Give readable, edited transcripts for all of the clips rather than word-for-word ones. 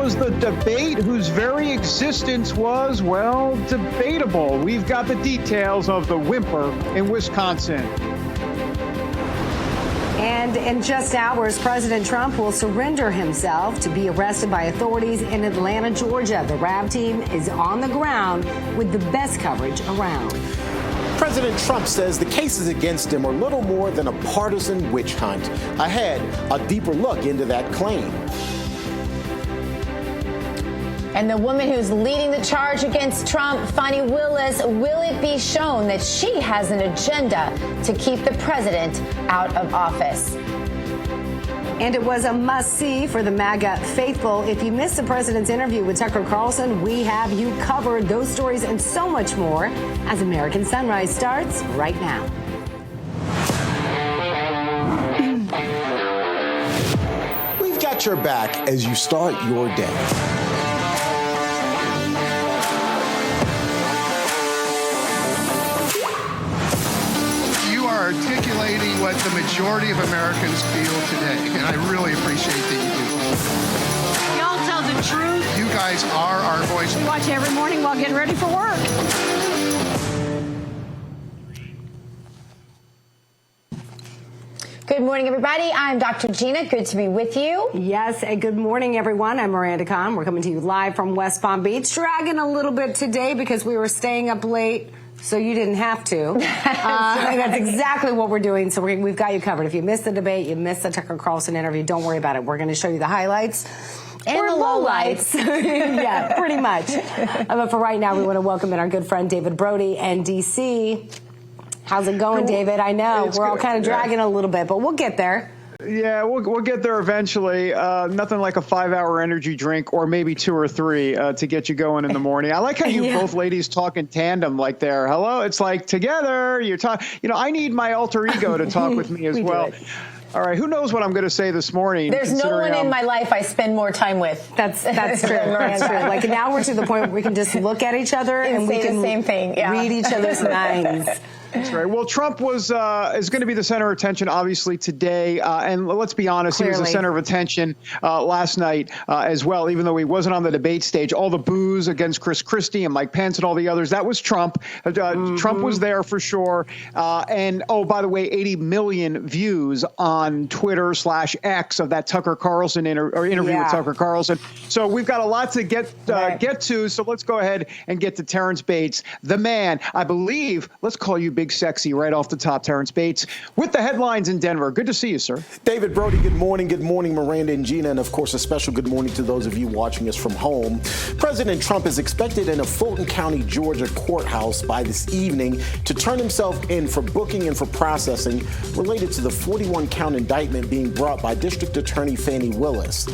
was the debate whose very existence was, well, debatable. We've got the details of the whimper in Wisconsin. And in just hours, President Trump will surrender himself to be arrested by authorities in Atlanta, Georgia. The RAB team is on the ground with the best coverage around. President Trump says the cases against him are little more than a partisan witch hunt. Ahead, a deeper look into that claim. And the woman who's leading the charge against Trump, Fani Willis, will it be shown that she has an agenda to keep the president out of office? And it was a must-see for the MAGA faithful. If you missed the president's interview with Tucker Carlson, we have you covered. Those stories and so much more as American Sunrise starts right now. We've got your back as you start your day. Articulating what the majority of Americans feel today, and I really appreciate that you do. Y'all tell the truth. You guys are our voice. We watch every morning while getting ready for work. Good morning, everybody. I'm Dr. Gina. Good to be with you. Yes, and good morning, everyone. I'm Miranda Khan. We're coming to you live from West Palm Beach. Dragging a little bit today because we were staying up late. So you didn't have to. That's exactly what we're doing. So we've got you covered. If you missed the debate, you missed the Tucker Carlson interview, don't worry about it. We're going to show you the highlights. And the lowlights. Yeah, pretty much. But for right now, we want to welcome in our good friend David Brody in D.C. How's it going, David? I know we're all kind of dragging a little bit, but we'll get there. Yeah, we'll get there eventually. Nothing like a 5-hour energy drink or maybe 2 or 3 to get you going in the morning. I like how you both ladies talk in tandem like there. Hello, it's like together. You're talking. You know, I need my alter ego to talk with me as well. All right, who knows what I'm going to say this morning? There's no one in my life I spend more time with. That's true. That's true. Like now we're to the point where we can just look at each other and we can the same thing. Yeah. Read each other's minds. That's right. Well, Trump is going to be the center of attention, obviously, today. And let's be honest, Clearly. He was the center of attention last night as well, even though he wasn't on the debate stage. All the boos against Chris Christie and Mike Pence and all the others, that was Trump. Trump was there for sure. And, oh, by the way, 80 million views on Twitter/X of that Tucker Carlson interview with Tucker Carlson. So we've got a lot to get to. So let's go ahead and get to Terrance Bates, the man, I believe. Let's call you Big Sexy right off the top, Terrance Bates, with the headlines in Denver. Good to see you, sir. David Brody, good morning. Good morning, Miranda and Gina. And, of course, a special good morning to those of you watching us from home. President Trump is expected in a Fulton County, Georgia courthouse by this evening to turn himself in for booking and for processing related to the 41-count indictment being brought by District Attorney Fani Willis.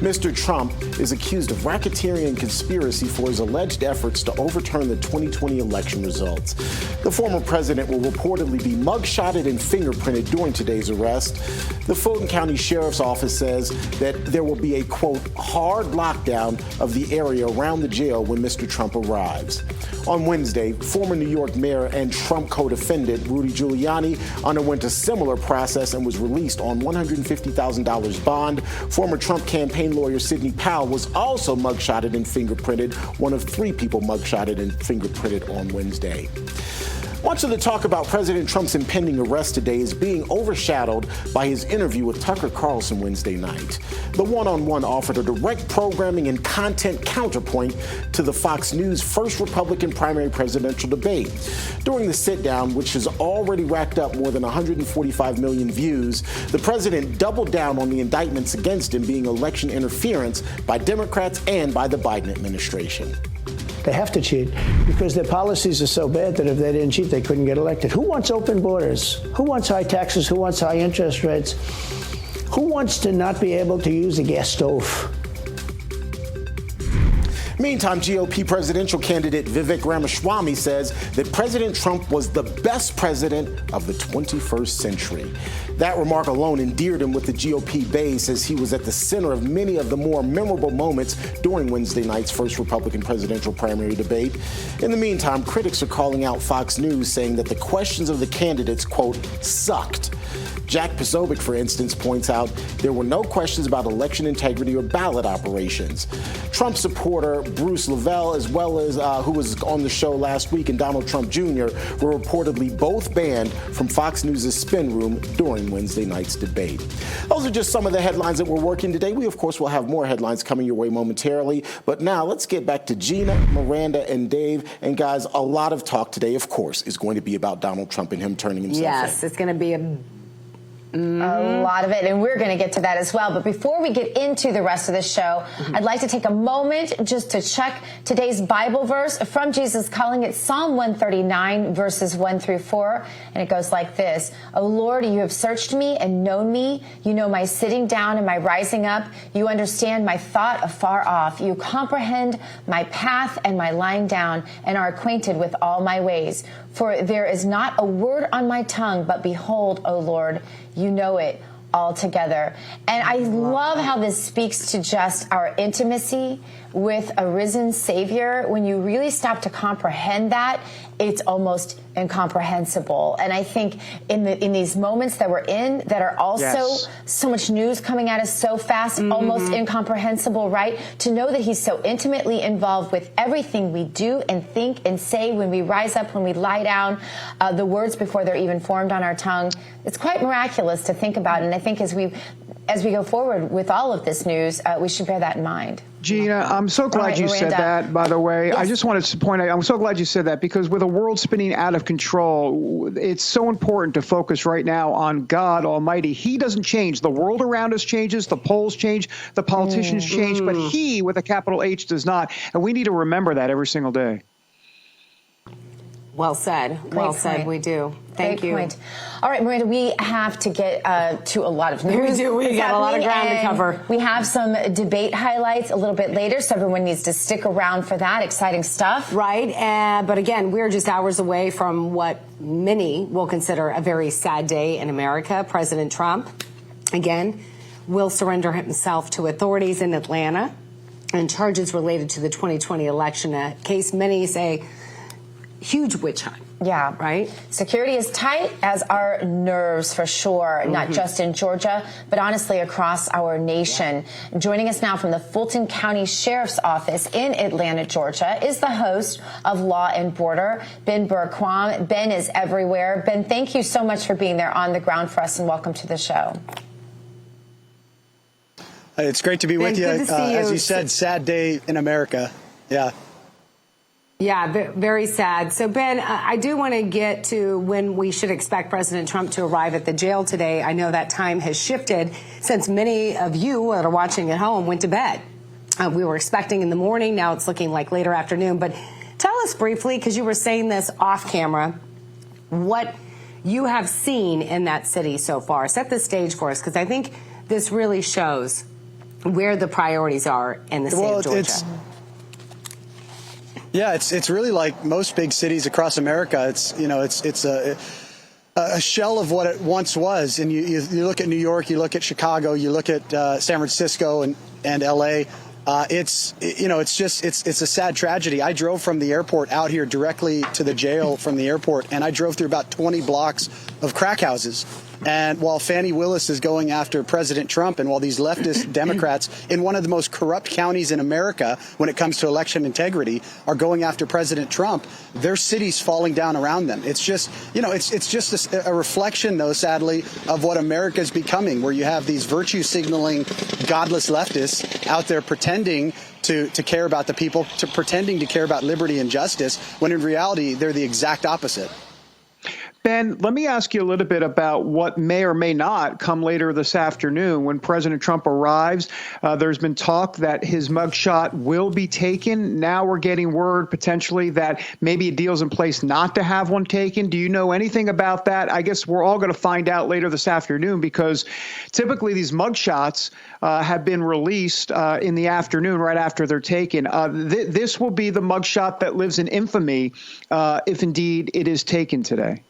Mr. Trump is accused of racketeering and conspiracy for his alleged efforts to overturn the 2020 election results. The former president will reportedly be mugshotted and fingerprinted during today's arrest. The Fulton County Sheriff's Office says that there will be a, quote, hard lockdown of the area around the jail when Mr. Trump arrives. On Wednesday, former New York mayor and Trump co-defendant Rudy Giuliani underwent a similar process and was released on $150,000 bond. Former Trump campaign lawyer Sidney Powell was also mugshotted and fingerprinted, one of 3 people mugshotted and fingerprinted on Wednesday. Much of the talk about President Trump's impending arrest today is being overshadowed by his interview with Tucker Carlson Wednesday night. The one-on-one offered a direct programming and content counterpoint to the Fox News first Republican primary presidential debate. During the sit-down, which has already racked up more than 145 million views, the president doubled down on the indictments against him being election interference by Democrats and by the Biden administration. They have to cheat because their policies are so bad that if they didn't cheat, they couldn't get elected. Who wants open borders? Who wants high taxes? Who wants high interest rates? Who wants to not be able to use a gas stove? Meantime, GOP presidential candidate Vivek Ramaswamy says that President Trump was the best president of the 21st century. That remark alone endeared him with the GOP base as he was at the center of many of the more memorable moments during Wednesday night's first Republican presidential primary debate. In the meantime, critics are calling out Fox News, saying that the questions of the candidates, quote, sucked. Jack Posobiec, for instance, points out there were no questions about election integrity or ballot operations. Trump supporter Bruce Lavelle, as well as who was on the show last week, and Donald Trump Jr. were reportedly both banned from Fox News' spin room during Wednesday night's debate. Those are just some of the headlines that we're working today. We, of course, will have more headlines coming your way momentarily. But now let's get back to Gina, Miranda, and Dave. And guys, a lot of talk today, of course, is going to be about Donald Trump and him turning himself in. Yes, it's going to be a lot of it, and we're going to get to that as well. But before we get into the rest of the show, I'd like to take a moment just to check today's Bible verse from Jesus, calling it Psalm 139, verses 1 through 4. And it goes like this: O Lord, you have searched me and known me. You know my sitting down and my rising up. You understand my thought afar off. You comprehend my path and my lying down, and are acquainted with all my ways. For there is not a word on my tongue, but behold, O Lord, you know it altogether. And I love how this speaks to just our intimacy with a risen Savior. When you really stop to comprehend that, it's almost incomprehensible. And I think in these moments that we're in, that are also so much news coming at us so fast, almost incomprehensible, right? To know that he's so intimately involved with everything we do and think and say, when we rise up, when we lie down, the words before they're even formed on our tongue. It's quite miraculous to think about. And I think as we go forward with all of this news, we should bear that in mind. Gina, I'm so glad you said that, by the way. Yes. I just wanted to point out, I'm so glad you said that, because with a world spinning out of control, it's so important to focus right now on God Almighty. He doesn't change. The world around us changes, the polls change, the politicians change, but he, with a capital H, does not. And we need to remember that every single day. Well said. Well said. We do. Thank you. Point. All right, Miranda, we have to get to a lot of news. We do. We got a lot of ground to cover. We have some debate highlights a little bit later, so everyone needs to stick around for that. Exciting stuff. Right. But again, we're just hours away from what many will consider a very sad day in America. President Trump, again, will surrender himself to authorities in Atlanta and charges related to the 2020 election, a case many say huge witch hunt. Yeah. Right? Security is tight, as are nerves, for sure, not just in Georgia, but honestly across our nation. Joining us now from the Fulton County Sheriff's Office in Atlanta, Georgia, is the host of Law and Border, Ben Burquam. Ben is everywhere. Ben, thank you so much for being there on the ground for us, and welcome to the show. It's great to be with you. As you said, sad day in America. Yeah. Yeah, very sad. So, Ben, I do want to get to when we should expect President Trump to arrive at the jail today. I know that time has shifted since many of you that are watching at home went to bed. We were expecting in the morning. Now it's looking like later afternoon. But tell us briefly, because you were saying this off camera, what you have seen in that city so far. Set the stage for us, because I think this really shows where the priorities are in the state of Georgia. Yeah, it's really like most big cities across America. It's a shell of what it once was. And you look at New York, you look at Chicago, you look at San Francisco and LA. It's a sad tragedy. I drove from the airport out here directly to the jail from the airport, and I drove through about 20 blocks of crack houses. And while Fani Willis is going after President Trump, and while these leftist Democrats in one of the most corrupt counties in America when it comes to election integrity are going after President Trump, their city's falling down around them. It's just, it's just a reflection, though, sadly, of what America is becoming, where you have these virtue signaling godless leftists out there pretending to care about the people, pretending to care about liberty and justice, when in reality, they're the exact opposite. Ben, let me ask you a little bit about what may or may not come later this afternoon when President Trump arrives. There's been talk that his mugshot will be taken. Now we're getting word potentially that maybe a deal's in place not to have one taken. Do you know anything about that? I guess we're all going to find out later this afternoon, because typically these mugshots have been released in the afternoon right after they're taken. This will be the mugshot that lives in infamy if indeed it is taken today.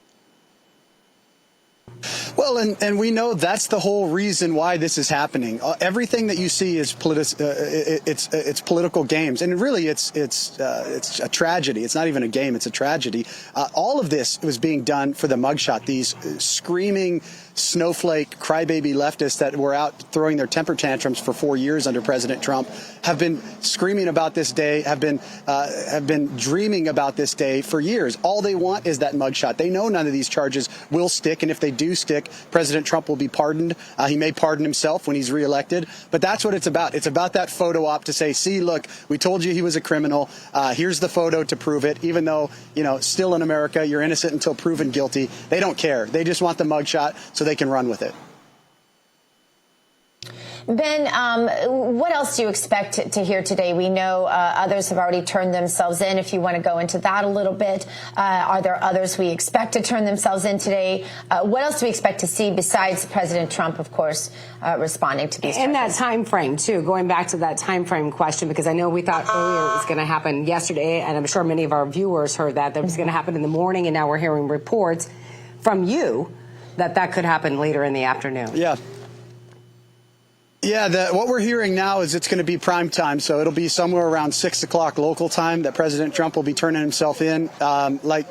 Well, Well, and we know that's the whole reason why this is happening. Everything that you see is it's political games, and really it's a tragedy. It's not even a game; it's a tragedy. All of this was being done for the mugshot. These screaming snowflake crybaby leftists that were out throwing their temper tantrums for 4 years under President Trump have been screaming about this day, have been dreaming about this day for years. All they want is that mugshot. They know none of these charges will stick, and if they do stick, President Trump will be pardoned. He may pardon himself when he's reelected, but that's what it's about. It's about that photo op to say, see, look, we told you he was a criminal. Here's the photo to prove it. Even though, still in America, you're innocent until proven guilty. They don't care. They just want the mugshot so they can run with it. Ben, what else do you expect to hear today? We know others have already turned themselves in. If you want to go into that a little bit, are there others we expect to turn themselves in today? What else do we expect to see besides President Trump, of course, responding to these charges? In that time frame, too, going back to that time frame question, because I know we thought earlier it was going to happen yesterday, and I'm sure many of our viewers heard that was going to happen in the morning, and now we're hearing reports from you that could happen later in the afternoon. Yeah. Yeah, what we're hearing now is it's going to be prime time, so it'll be somewhere around 6 o'clock local time that President Trump will be turning himself in. Like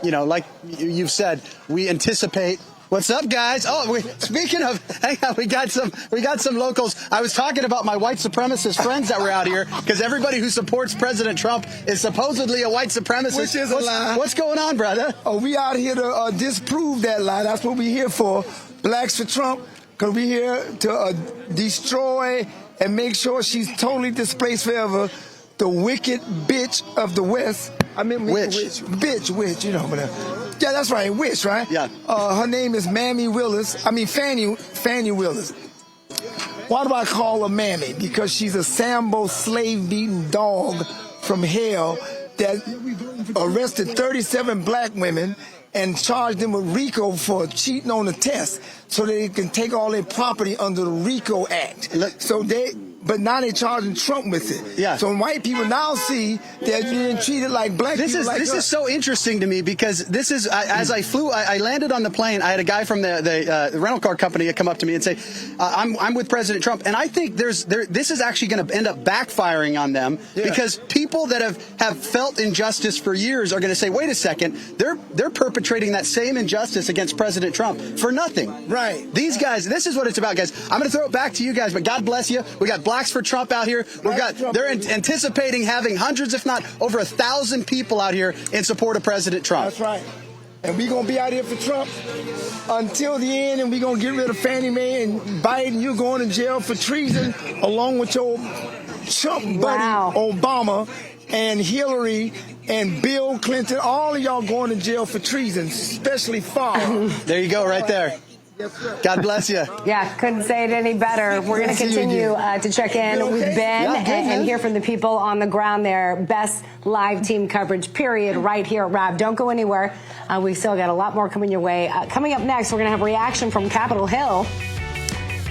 you've said, we anticipate. What's up, guys? Oh, speaking of, hang on, we got some locals. I was talking about my white supremacist friends that were out here because everybody who supports President Trump is supposedly a white supremacist. Which is a lie. What's going on, brother? Oh, we out here to disprove that lie. That's what we're here for. Blacks for Trump. Because we're here to destroy and make sure she's totally displaced forever. The wicked bitch of the West. I mean, witch. Bitch, but yeah, that's right, witch, right? Yeah. Her name is Fannie Willis. Why do I call her Mammy? Because she's a Sambo slave-beaten dog from hell that arrested 37 black women and charged them with RICO for cheating on the test so they can take all their property under the RICO Act. But now they're charging Trump with it. Yeah. So white people now see they're being treated like black people. This is so interesting to me because this is, as I flew, I landed on the plane, I had a guy from the rental car company come up to me and say, I'm with President Trump. And I think this is actually going to end up backfiring on them because people that have felt injustice for years are going to say, wait a second, they're perpetrating that same injustice against President Trump for nothing. Right. These guys, this is what it's about, guys. I'm going to throw it back to you guys, but God bless you. We got Blacks for Trump out here. They're anticipating having hundreds, if not over 1,000 people out here in support of President Trump. That's right. And we're going to be out here for Trump until the end, and we're going to get rid of Fannie Mae and Biden. You're going to jail for treason along with your Trump buddy Obama and Hillary and Bill Clinton. All of y'all going to jail for treason, especially Favre. There you go, right there. God bless you. Yeah, couldn't say it any better. We're going to continue to check in with Ben and hear from the people on the ground there. Best live team coverage, period, right here at RAB. Don't go anywhere. We still got a lot more coming your way. Coming up next, we're going to have reaction from Capitol Hill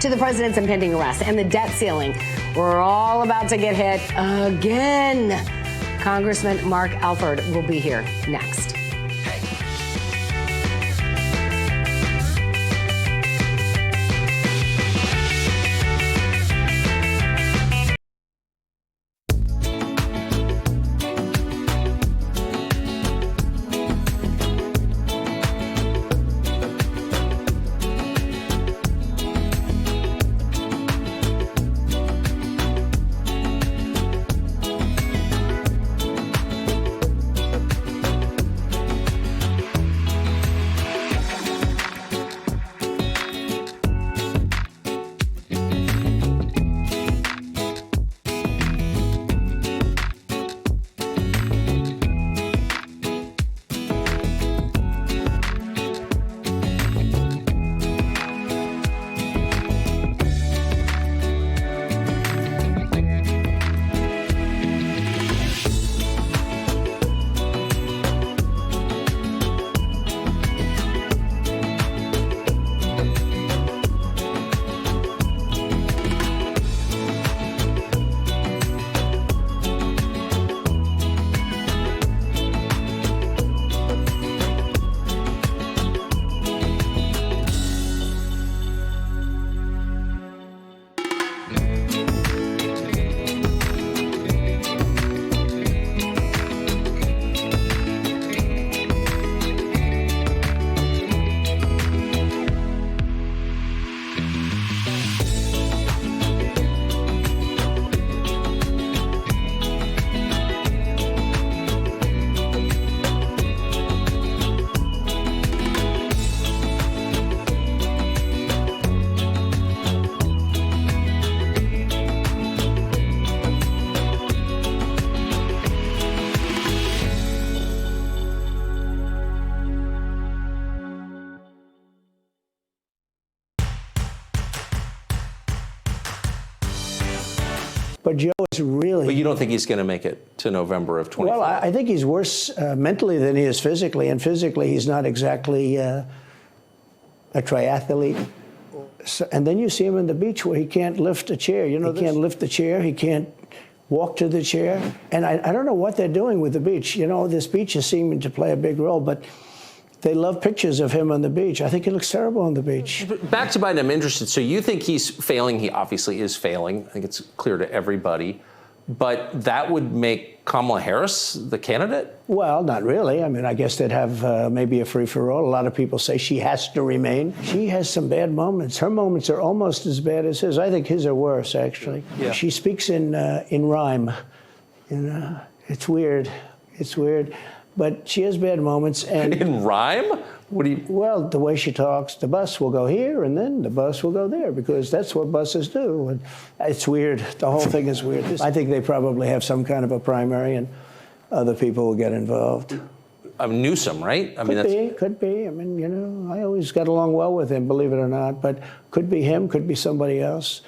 to the president's impending arrest and the debt ceiling. We're all about to get hit again. Congressman Mark Alford will be here next. But Joe is really... But you don't think he's going to make it to November of 2024? Well, I think he's worse mentally than he is physically. And physically, he's not exactly a triathlete. So, and then you see him on the beach where he can't lift a chair. You know, he can't lift the chair. He can't walk to the chair. And I don't know what they're doing with the beach. You know, this beach is seeming to play a big role, but they love pictures of him on the beach. I think he looks terrible on the beach. Back to Biden, I'm interested. So you think he's failing? He obviously is failing. I think it's clear to everybody. But that would make Kamala Harris the candidate? Well, not really. I mean, I guess they'd have maybe a free-for-all. A lot of people say she has to remain. She has some bad moments. Her moments are almost as bad as his. I think his are worse, actually. Yeah. She speaks in rhyme. You know, it's weird. It's weird. But she has bad moments. And in rhyme? What do you... Well, the way she talks, the bus will go here, and then the bus will go there, because that's what buses do. And it's weird. The whole thing is weird. I think they probably have some kind of a primary, and other people will get involved. Newsom, right? I mean, could be. I mean, you know, I always got along well with him, believe it or not. But could be him, could be somebody else.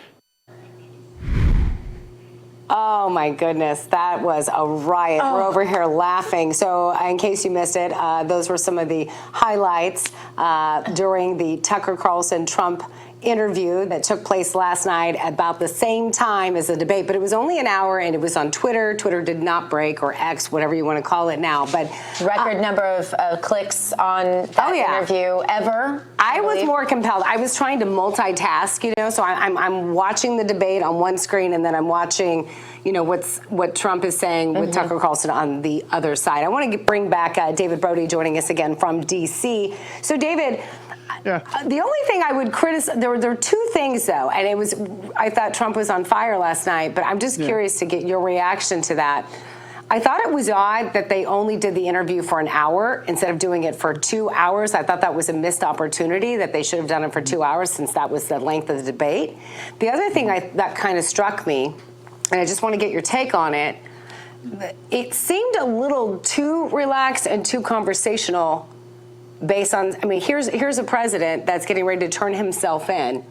Oh, my goodness. That was a riot. We're over here laughing. So in case you missed it, those were some of the highlights during the Tucker Carlson-Trump interview that took place last night about the same time as the debate. But it was only an hour, and it was on Twitter. Twitter did not break, or X, whatever you want to call it now. But record number of clicks on that interview ever. I was more compelled. I was trying to multitask, you know, so I'm watching the debate on one screen, and then I'm watching, you know, what Trump is saying with Tucker Carlson on the other side. I want to bring back David Brody joining us again from D.C. So, David, the only thing I would criticize, there were two things, though, and I thought Trump was on fire last night, but I'm just curious to get your reaction to that. I thought it was odd that they only did the interview for an hour instead of doing it for 2 hours. I thought that was a missed opportunity, that they should have done it for 2 hours, since that was the length of the debate. The other thing that kind of struck me, and I just want to get your take on it, it seemed a little too relaxed and too conversational based on, I mean, here's a president that's getting ready to turn himself in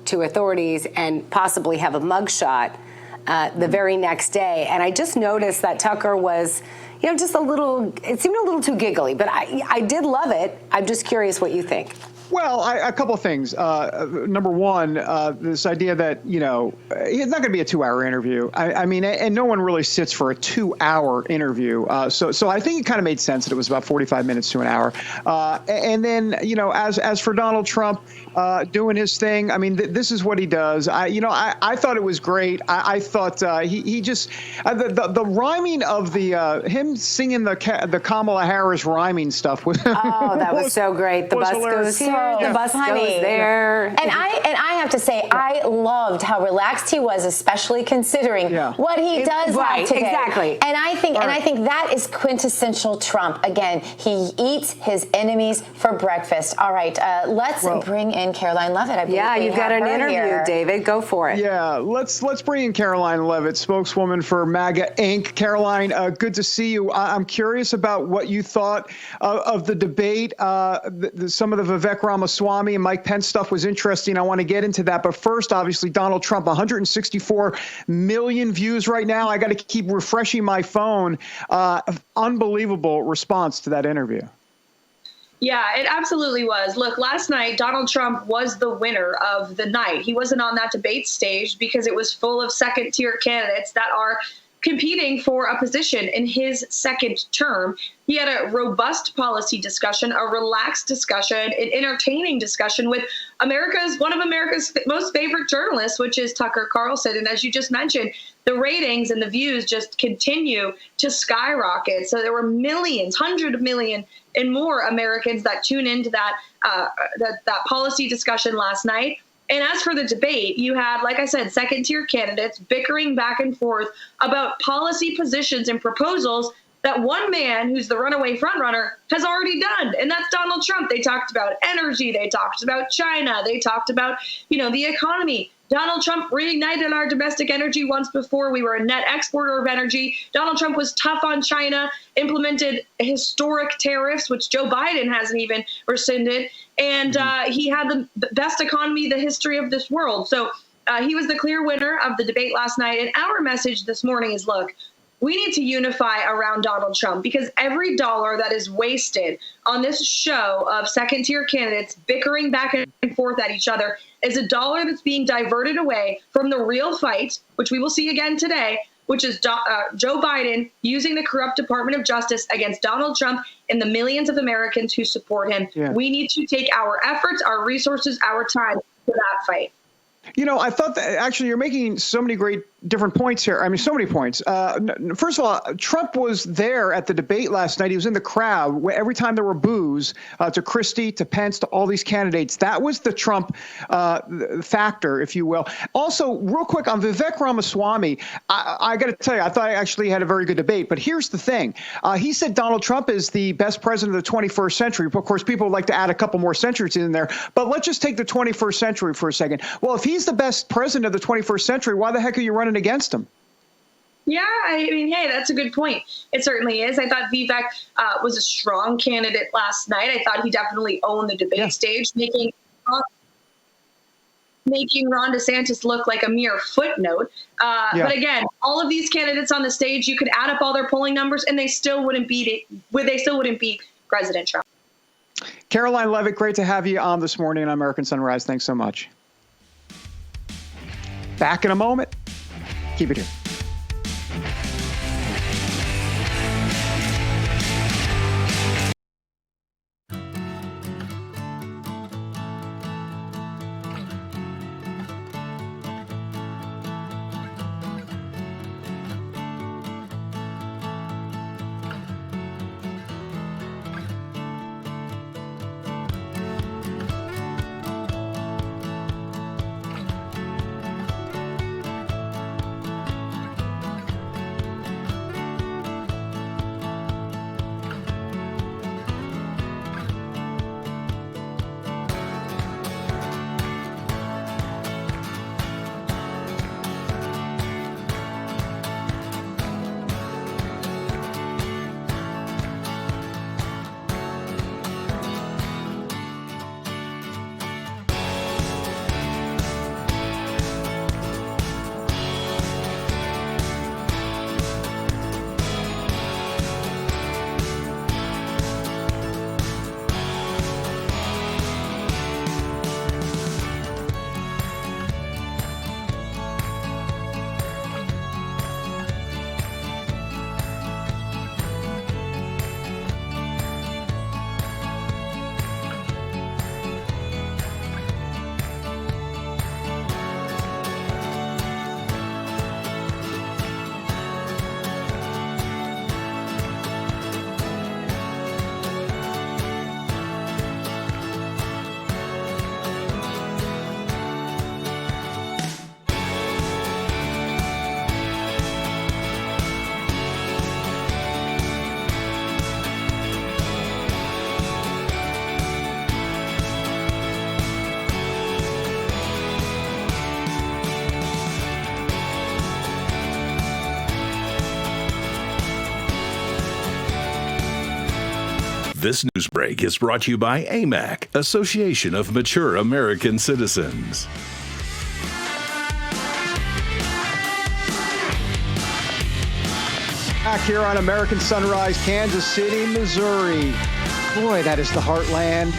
to authorities and possibly have a mugshot the very next day. And I just noticed that Tucker was, you know, just a little, it seemed a little too giggly, but I did love it. I'm just curious what you think. Well, a couple of things. Number one, this idea that, you know, it's not going to be a 2-hour interview. I mean, and no one really sits for a 2-hour interview. So I think it kind of made sense that it was about 45 minutes to an hour. And then, you know, as for Donald Trump doing his thing, I mean, this is what he does. I thought it was great. I thought he just the rhyming of him singing the Kamala Harris rhyming stuff was that was so great. The bus goes here. The bus goes there. And I have to say, I loved how relaxed he was, especially considering what he does have today. Exactly. And I think that is quintessential Trump. Again, he eats his enemies for breakfast. All right, let's bring in Caroline Levitt. You've got an interview, here. David. Go for it. Yeah, let's bring in Caroline Levitt, spokeswoman for MAGA Inc. Caroline, good to see you. I'm curious about what you thought of the debate. Some of the Vivek Ramaswamy and Mike Pence stuff was interesting. I want to get into that. But first, obviously, Donald Trump, 164 million views right now. I got to keep refreshing my phone. Unbelievable response to that interview. Yeah, it absolutely was. Look, last night, Donald Trump was the winner of the night. He wasn't on that debate stage because it was full of second-tier candidates that are competing for a position in his second term. He had a robust policy discussion, a relaxed discussion, an entertaining discussion with one of America's most favorite journalists, which is Tucker Carlson. And as you just mentioned, the ratings and the views just continue to skyrocket. So there were millions, 100 million and more Americans that tune into that policy discussion last night. And as for the debate, you had, like I said, second-tier candidates bickering back and forth about policy positions and proposals that one man who's the runaway frontrunner has already done, and that's Donald Trump. They talked about energy. They talked about China. They talked about, the economy. Donald Trump reignited our domestic energy once before. We were a net exporter of energy. Donald Trump was tough on China, implemented historic tariffs, which Joe Biden hasn't even rescinded. And he had the best economy in the history of this world. So He was the clear winner of the debate last night. And our message this morning is, look, we need to unify around Donald Trump, because every dollar that is wasted on this show of second-tier candidates bickering back and forth at each other is a dollar that's being diverted away from the real fight, which we will see again today, which is Joe Biden using the corrupt Department of Justice against Donald Trump and the millions of Americans who support him. Yeah. We need to take our efforts, our resources, our time to that fight. You know, I thought that actually you're making so many great different points here. I mean, so many points. First of all, Trump was there at the debate last night. He was in the crowd every time there were boos to Christie, to Pence, to all these candidates. That was the Trump factor, if you will. Also, real quick on Vivek Ramaswamy, I got to tell you, I thought I actually had a very good debate. But here's the thing. He said Donald Trump is the best president of the 21st century. Of course, people would like to add a couple more centuries in there. But let's just take the 21st century for a second. Well, if he's the best president of the 21st century, why the heck are you running against him? Yeah, I mean, hey, that's a good point. It certainly is. I thought Vivek was a strong candidate last night. I thought he definitely owned the debate stage, making Ron DeSantis look like a mere footnote. But again, all of these candidates on the stage, you could add up all their polling numbers, and they still wouldn't beat it. They still wouldn't beat President Trump. Caroline Levitt, great to have you on this morning on American Sunrise. Thanks so much. Back in a moment. Keep it here. This news break is brought to you by AMAC, Association of Mature American Citizens. Back here on American Sunrise, Kansas City, Missouri. Boy, that is the heartland.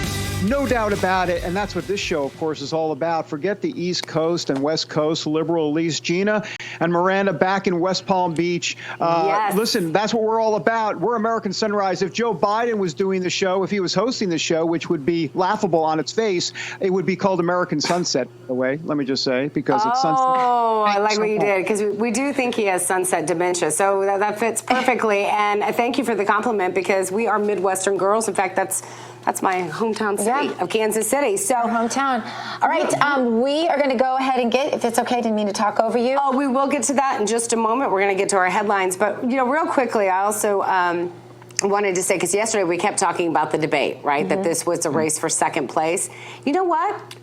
No doubt about it. And that's what this show, of course, is all about. Forget the East Coast and West Coast liberal elites. Gina and Miranda back in West Palm Beach. Yes. Listen, that's what we're all about. We're American Sunrise. If Joe Biden was doing the show, if he was hosting the show, which would be laughable on its face, it would be called American Sunset, by the way. Let me just say, because it's sunset. Oh, I like what you did, because we do think he has sunset dementia. So that fits perfectly. And thank you for the compliment, because we are Midwestern girls. In fact, that's my hometown city of Kansas City. So hometown. All right, we are going to go ahead and get, if it's okay, didn't mean to talk over you. Oh, we will get to that in just a moment. We're going to get to our headlines. But, you know, real quickly, I also wanted to say, because yesterday we kept talking about the debate, right, that this was a race for second place. You know what?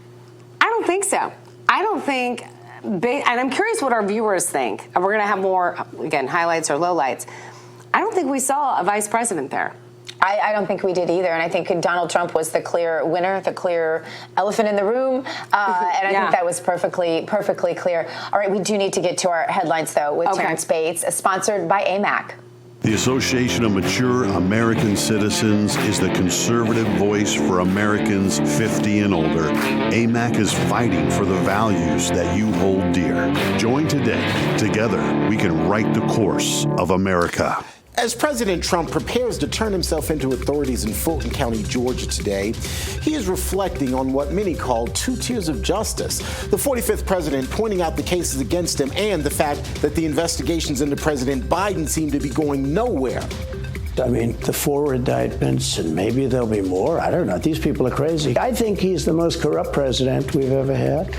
I don't think so. I don't think, and I'm curious what our viewers think. And we're going to have more, again, highlights or lowlights. I don't think we saw a vice president there. I don't think we did either, and I think Donald Trump was the clear winner, the clear elephant in the room, and I think that was perfectly clear. All right, we do need to get to our headlines, though, with Terrance Bates, sponsored by AMAC. The Association of Mature American Citizens is the conservative voice for Americans 50 and older. AMAC is fighting for the values that you hold dear. Join today. Together, we can write the course of America. As President Trump prepares to turn himself into authorities in Fulton County, Georgia today, he is reflecting on what many call two tiers of justice. The 45th president pointing out the cases against him and the fact that the investigations into President Biden seem to be going nowhere. I mean, the 4 indictments, and maybe there'll be more. I don't know. These people are crazy. I think he's the most corrupt president we've ever had.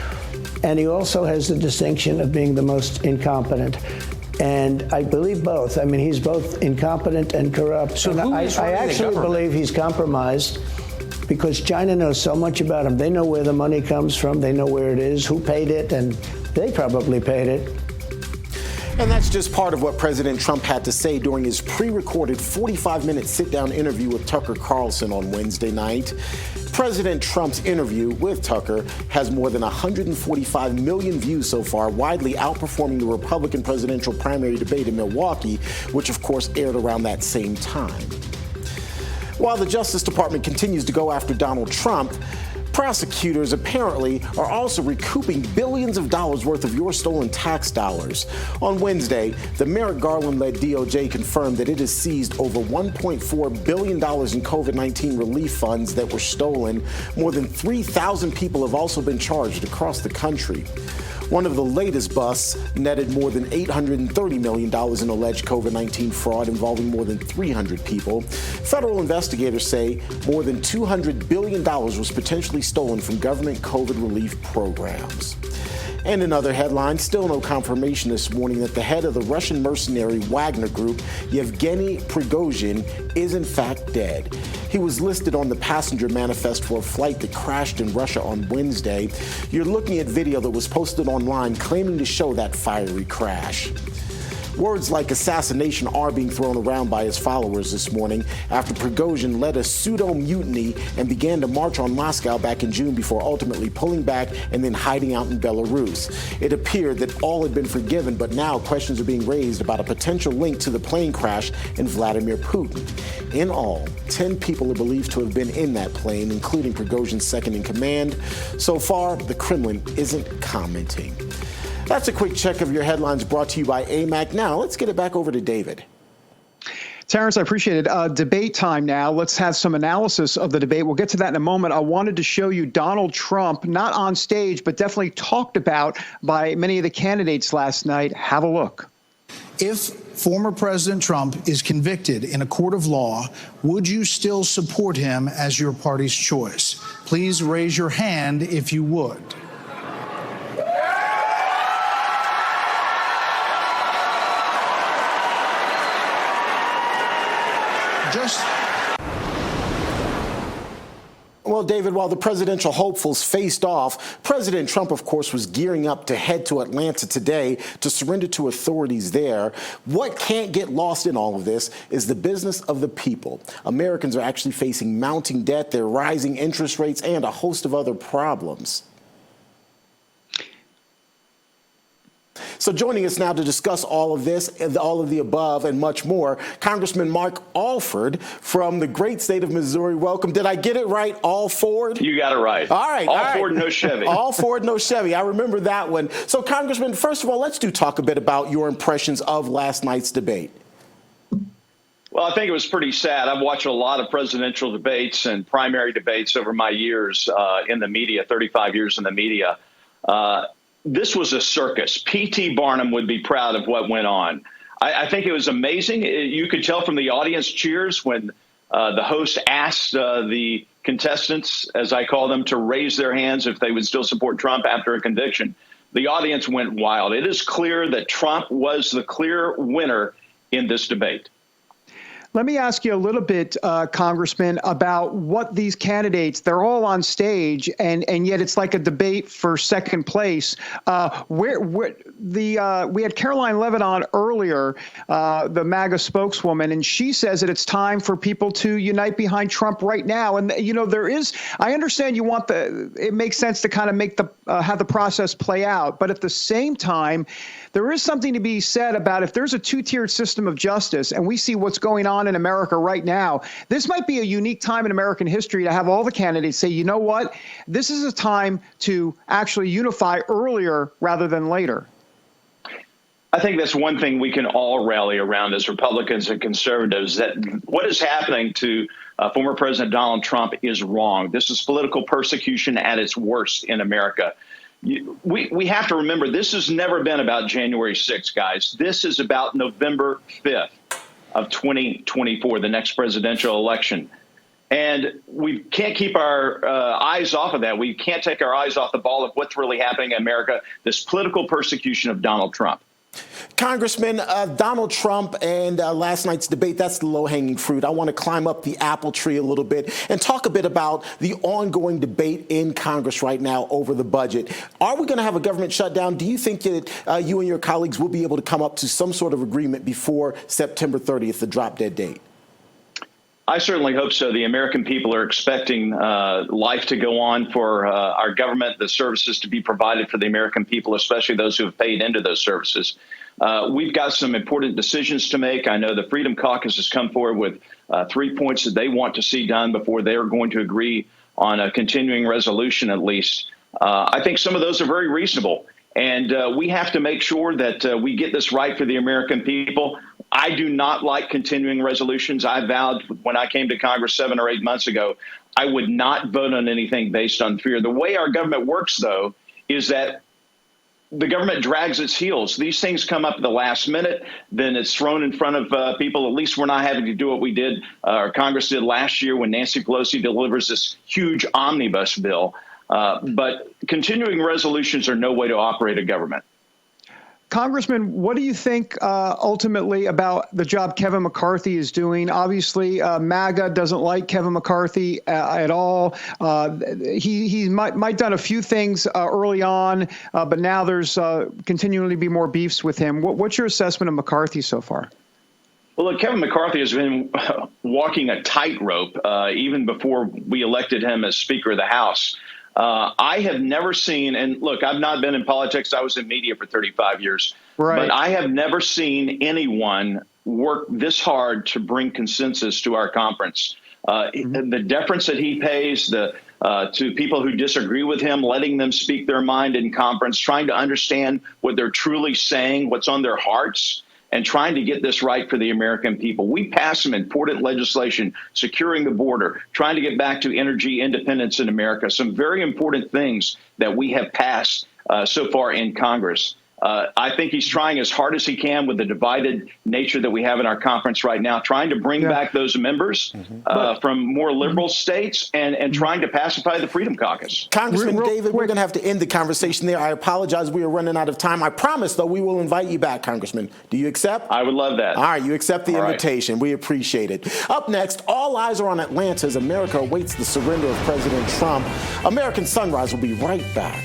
And he also has the distinction of being the most incompetent. And I believe both. I mean, he's both incompetent and corrupt. So and I actually believe he's compromised because China knows so much about him. They know where the money comes from. They know where it is, who paid it, and they probably paid it. And that's just part of what President Trump had to say during his pre-recorded 45-minute sit-down interview with Tucker Carlson on Wednesday night. President Trump's interview with Tucker has more than 145 million views so far, widely outperforming the Republican presidential primary debate in Milwaukee, which of course aired around that same time. While the Justice Department continues to go after Donald Trump, prosecutors apparently are also recouping billions of dollars worth of your stolen tax dollars. On Wednesday, the Merrick Garland-led DOJ confirmed that it has seized over $1.4 billion in COVID-19 relief funds that were stolen. More than 3,000 people have also been charged across the country. One of the latest busts netted more than $830 million in alleged COVID-19 fraud involving more than 300 people. Federal investigators say more than $200 billion was potentially stolen from government COVID relief programs. And in other headlines, still no confirmation this morning that the head of the Russian mercenary Wagner Group, Yevgeny Prigozhin, is in fact dead. He was listed on the passenger manifest for a flight that crashed in Russia on Wednesday. You're looking at video that was posted online claiming to show that fiery crash. Words like assassination are being thrown around by his followers this morning after Prigozhin led a pseudo-mutiny and began to march on Moscow back in June before ultimately pulling back and then hiding out in Belarus. It appeared that all had been forgiven, but now questions are being raised about a potential link to the plane crash and Vladimir Putin. In all, 10 people are believed to have been in that plane, including Prigozhin's second-in-command. So far, the Kremlin isn't commenting. That's a quick check of your headlines brought to you by AMAC. Now, let's get it back over to David. Terrance, I appreciate it. Debate time now. Let's have some analysis of the debate. We'll get to that in a moment. I wanted to show you Donald Trump, not on stage, but definitely talked about by many of the candidates last night. Have a look. If former President Trump is convicted in a court of law, would you still support him as your party's choice? Please raise your hand if you would. Well, David, while the presidential hopefuls faced off, President Trump, of course, was gearing up to head to Atlanta today to surrender to authorities there. What can't get lost in all of this is the business of the people. Americans are actually facing mounting debt, their rising interest rates, and a host of other problems. So joining us now to discuss all of this, all of the above, and much more, Congressman Mark Alford from the great state of Missouri. Welcome. Did I get it right? Alford? You got it right. All right. All Ford, no Chevy. All Ford, no Chevy. I remember that one. So, Congressman, first of all, let's talk a bit about your impressions of last night's debate. Well, I think it was pretty sad. I've watched a lot of presidential debates and primary debates over my years in the media, 35 years in the media. This was a circus. P.T. Barnum would be proud of what went on. I think it was amazing. You could tell from the audience cheers when the host asked the contestants, as I call them, to raise their hands if they would still support Trump after a conviction. The audience went wild. It is clear that Trump was the clear winner in this debate. Let me ask you a little bit, Congressman, about what these candidates, they're all on stage, and yet it's like a debate for second place. We had Caroline Levitt on earlier, the MAGA spokeswoman, and she says that it's time for people to unite behind Trump right now. And, you know, I understand you want it makes sense to kind of have the process play out. But at the same time, there is something to be said about if there's a two-tiered system of justice, and we see what's going on in America right now, this might be a unique time in American history to have all the candidates say, you know what, this is a time to actually unify earlier rather than later. I think that's one thing we can all rally around as Republicans and conservatives, that what is happening to former President Donald Trump is wrong. This is political persecution at its worst in America. We have to remember, this has never been about January 6th, guys. This is about November 5th of 2024, the next presidential election. And we can't keep our eyes off of that. We can't take our eyes off the ball of what's really happening in America, this political persecution of Donald Trump. Congressman, Donald Trump and last night's debate, that's the low-hanging fruit. I want to climb up the apple tree a little bit and talk a bit about the ongoing debate in Congress right now over the budget. Are we going to have a government shutdown? Do you think that you and your colleagues will be able to come up to some sort of agreement before September 30th, the drop-dead date? I certainly hope so. The American people are expecting life to go on for our government, the services to be provided for the American people, especially those who have paid into those services. We've got some important decisions to make. I know the Freedom Caucus has come forward with 3 points that they want to see done before they are going to agree on a continuing resolution, at least. I think some of those are very reasonable. And we have to make sure that we get this right for the American people. I do not like continuing resolutions. I vowed when I came to Congress 7 or 8 months ago, I would not vote on anything based on fear. The way our government works, though, is that the government drags its heels. These things come up at the last minute, then it's thrown in front of people. At least we're not having to do what we did, or Congress did last year when Nancy Pelosi delivers this huge omnibus bill. But continuing resolutions are no way to operate a government. Congressman, what do you think ultimately about the job Kevin McCarthy is doing? Obviously, MAGA doesn't like Kevin McCarthy at all. He might done a few things early on, but now there's continuing to be more beefs with him. What's your assessment of McCarthy so far? Well, look, Kevin McCarthy has been walking a tightrope even before we elected him as Speaker of the House. I have never seen, and look, I've not been in politics. I was in media for 35 years. Right. But I have never seen anyone work this hard to bring consensus to our conference. The deference that he pays to people who disagree with him, letting them speak their mind in conference, trying to understand what they're truly saying, what's on their hearts, and trying to get this right for the American people. We passed some important legislation, securing the border, trying to get back to energy independence in America, some very important things that we have passed so far in Congress. I think he's trying as hard as he can with the divided nature that we have in our conference right now, trying to bring back those members from more liberal states and trying to pacify the Freedom Caucus. Congressman David, we're going to have to end the conversation there. I apologize. We are running out of time. I promise, though, we will invite you back, Congressman. Do you accept? I would love that. All right. You accept the invitation. We appreciate it. Up next, all eyes are on Atlanta as America awaits the surrender of President Trump. American Sunrise will be right back.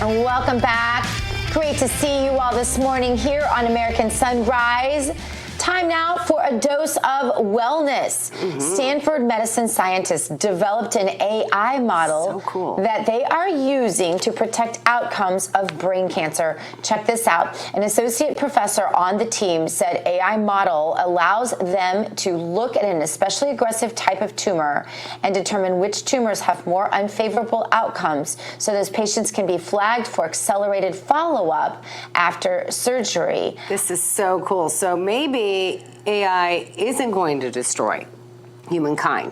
And welcome back. Great to see you all this morning here on American Sunrise. Time now for a dose of wellness. Stanford medicine scientists developed an AI model that they are using to protect outcomes of brain cancer. Check this out. An associate professor on the team said AI model allows them to look at an especially aggressive type of tumor and determine which tumors have more unfavorable outcomes, so those patients can be flagged for accelerated follow-up after surgery. This is so cool. So maybe AI isn't going to destroy humankind.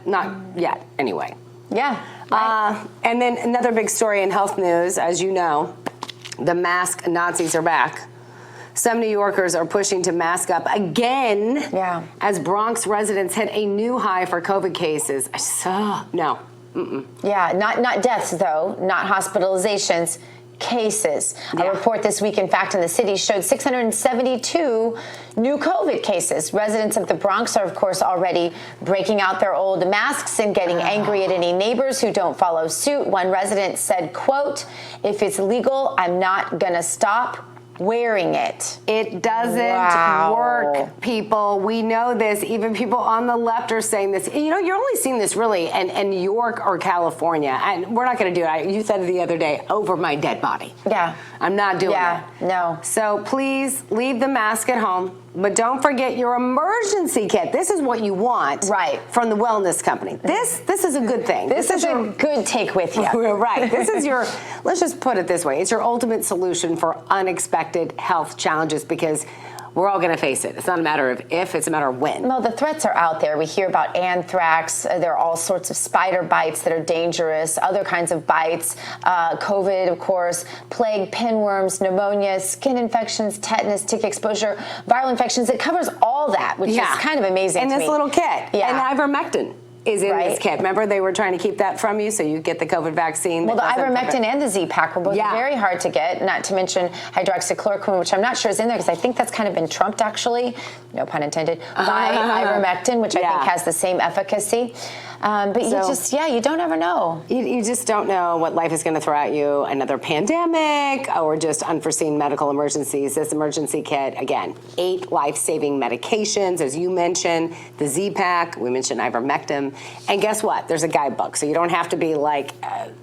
Not yet, anyway. Yeah. And then another big story in health news, as you know, the mask Nazis are back. Some New Yorkers are pushing to mask up again as Bronx residents hit a new high for COVID cases. No. Yeah, not deaths, though, not hospitalizations. Cases. A report this week, in fact, in the city showed 672 new COVID cases. Residents of the Bronx are, of course, already breaking out their old masks and getting angry at any neighbors who don't follow suit. One resident said, quote, "If it's legal, I'm not gonna stop wearing it." It doesn't work, people. We know this. Even people on the left are saying this. You know, you're only seeing this really in New York or California, and we're not going to do it. You said it the other day, over my dead body. Yeah. I'm not doing it. No. So please leave the mask at home, but don't forget your emergency kit. This is what you want from the wellness company. This is a good thing. This is a good take with you. Right. This is your, let's just put it this way. It's your ultimate solution for unexpected health challenges, because we're all going to face it. It's not a matter of if, it's a matter of when. Well, the threats are out there. We hear about anthrax. There are all sorts of spider bites that are dangerous, other kinds of bites, COVID, of course, plague, pinworms, pneumonia, skin infections, tetanus, tick exposure, viral infections. It covers all that, which is kind of amazing to me. And this little kit. Yeah. And ivermectin is in this kit. Remember, they were trying to keep that from you so you get the COVID vaccine. Well, the ivermectin and the Z-Pack were both very hard to get, not to mention hydroxychloroquine, which I'm not sure is in there, because I think that's kind of been trumped, actually, no pun intended, by ivermectin, which I think has the same efficacy. But you don't ever know. You just don't know what life is going to throw at you. Another pandemic or just unforeseen medical emergencies. This emergency kit, again, 8 life-saving medications, as you mentioned, the Z-Pack, we mentioned ivermectin. And guess what? There's a guidebook, so you don't have to be like,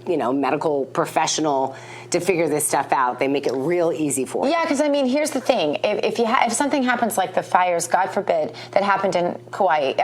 medical professional to figure this stuff out. They make it real easy for you. Yeah, because I mean, here's the thing: if something happens like the fires, God forbid, that happened in Hawaii,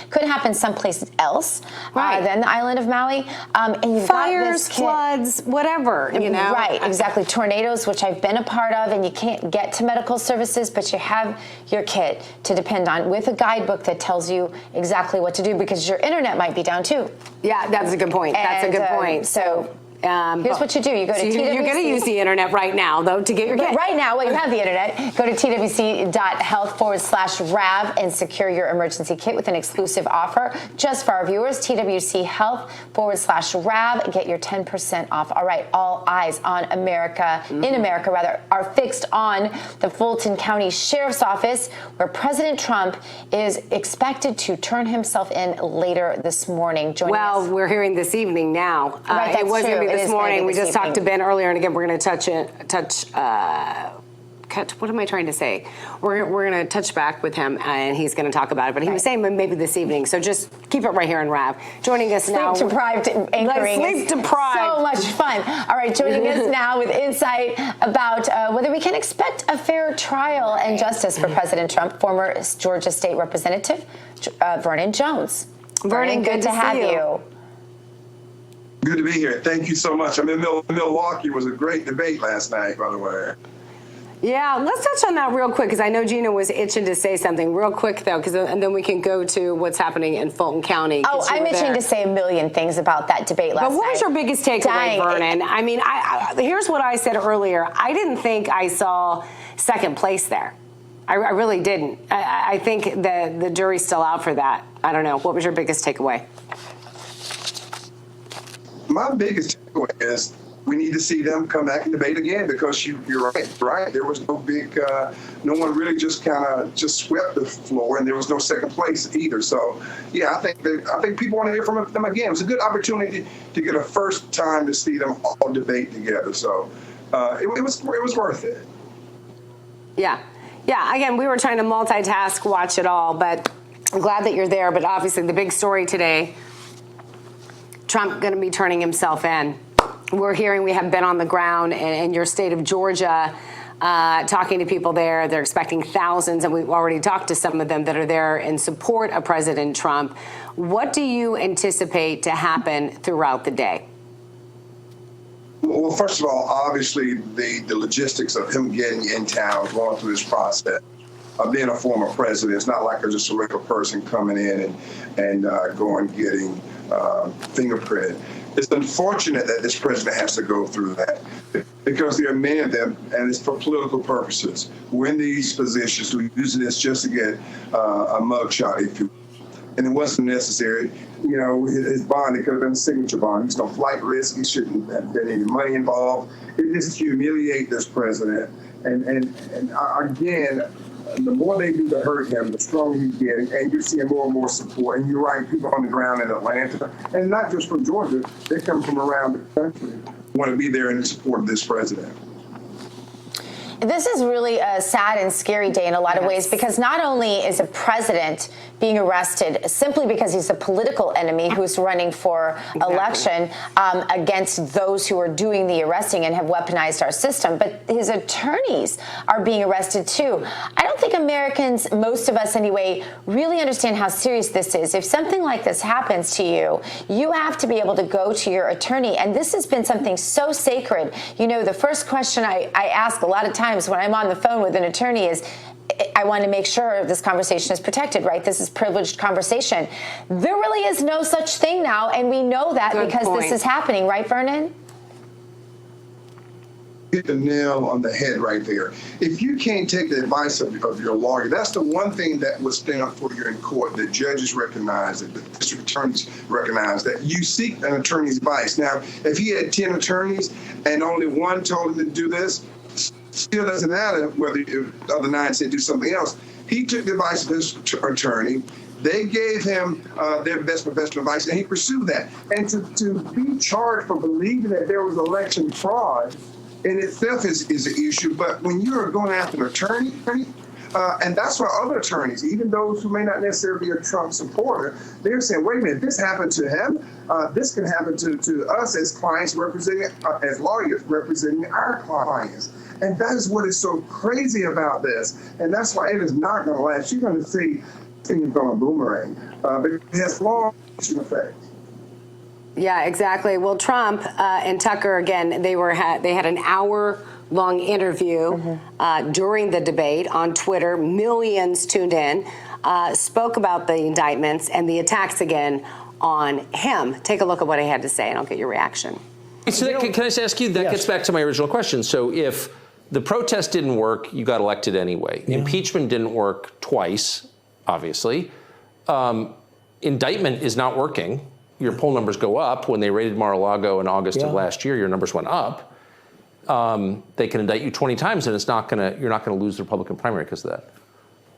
could happen someplace else than the island of Maui. And you've fires, got this kit, floods, whatever. Right, exactly. Tornadoes, which I've been a part of, and you can't get to medical services, but you have your kit to depend on with a guidebook that tells you exactly what to do, because your internet might be down too. Yeah, that's a good point. That's a good point. So. Here's what you do. You go to TWC. You're going to use the internet right now, though, to get your kit. Right now, you have the internet. Go to twc.health/RAV and secure your emergency kit with an exclusive offer just for our viewers. TWC Health/RAV. Get your 10% off. All right, all eyes on America, in America rather, are fixed on the Fulton County Sheriff's Office, where President Trump is expected to turn himself in later this morning. We're hearing this evening now. Right, that's true. This morning, we just talked to Ben earlier, and again, we're going to what am I trying to say? We're going to touch back with him, and he's going to talk about it. But he was saying maybe this evening, so just keep it right here in RAV. Joining us now, sleep-deprived anchoring. Sleep-deprived. So much fun. All right, joining us now with insight about whether we can expect a fair trial and justice for President Trump, former Georgia State Representative Vernon Jones. Vernon, good to have you. Good to be here. Thank you so much. I'm in Milwaukee. It was a great debate last night, by the way. Yeah, let's touch on that real quick, because I know Gina was itching to say something real quick, though, and then we can go to what's happening in Fulton County. Oh, I'm itching to say a million things about that debate last night. But what was your biggest takeaway, Vernon? I mean, here's what I said earlier. I didn't think I saw second place there. I really didn't. I think the jury's still out for that. I don't know. What was your biggest takeaway? My biggest takeaway is we need to see them come back and debate again, because you're right. There was no big, no one really just kind of just swept the floor, and there was no second place either. So, yeah, I think people want to hear from them again. It was a good opportunity to get a first time to see them all debate together. So, it was worth it. Yeah. Yeah, again, we were trying to multitask, watch it all, but I'm glad that you're there. But obviously the big story today, Trump going to be turning himself in. We're hearing, we have been on the ground in your state of Georgia, talking to people there. They're expecting thousands, and we've already talked to some of them that are there in support of President Trump. What do you anticipate to happen throughout the day? Well, first of all, obviously the logistics of him getting in town, going through this process of being a former president. It's not like just a regular person coming in and going getting fingerprinted. It's unfortunate that this president has to go through that, because there are many of them, and it's for political purposes, who are in these positions who are using this just to get a mugshot, if you will. And it wasn't necessary. You know, his bond, it could have been a signature bond. There's no flight risk. He shouldn't have been any money involved. It just humiliate this president. And again, the more they do to hurt him, the stronger he's getting, and you're seeing more and more support. And you're right, people on the ground in Atlanta, and not just from Georgia, they come from around the country, want to be there in support of this president. This is really a sad and scary day in a lot of ways, because not only is a president being arrested simply because he's a political enemy who's running for election against those who are doing the arresting and have weaponized our system, but his attorneys are being arrested too. I don't think Americans, most of us anyway, really understand how serious this is. If something like this happens to you, you have to be able to go to your attorney, and this has been something so sacred. You know, the first question I ask a lot of times when I'm on the phone with an attorney is, I want to make sure this conversation is protected, right? This is privileged conversation. There really is no such thing now, and we know that because this is happening, right, Vernon? Hit the nail on the head right there. If you can't take the advice of your lawyer, that's the one thing that will stand up for you in court. The judges recognize it, the district attorneys recognize that you seek an attorney's advice. Now, if he had 10 attorneys and only one told him to do this, still doesn't matter whether the other 9 said do something else. He took the advice of his attorney. They gave him their best professional advice, and he pursued that. And to be charged for believing that there was election fraud in itself is an issue. But when you're going after an attorney, and that's why other attorneys, even those who may not necessarily be a Trump supporter, they're saying, wait a minute, this happened to him. This can happen to us as clients representing, as lawyers representing our clients. And that is what is so crazy about this. And that's why it is not going to last. You're going to see things going boomerang. But it has long-lasting effects. Yeah, exactly. Well, Trump and Tucker, again, they had an hour-long interview during the debate on Twitter. Millions tuned in, spoke about the indictments and the attacks again on him. Take a look at what he had to say, and I'll get your reaction. So can I just ask you, that gets back to my original question. So if the protest didn't work, you got elected anyway. Yeah. Impeachment didn't work twice, obviously. Indictment is not working. Your poll numbers go up. When they raided Mar-a-Lago in August of last year, your numbers went up. They can indict you 20 times, and you're not gonna lose the Republican primary because of that.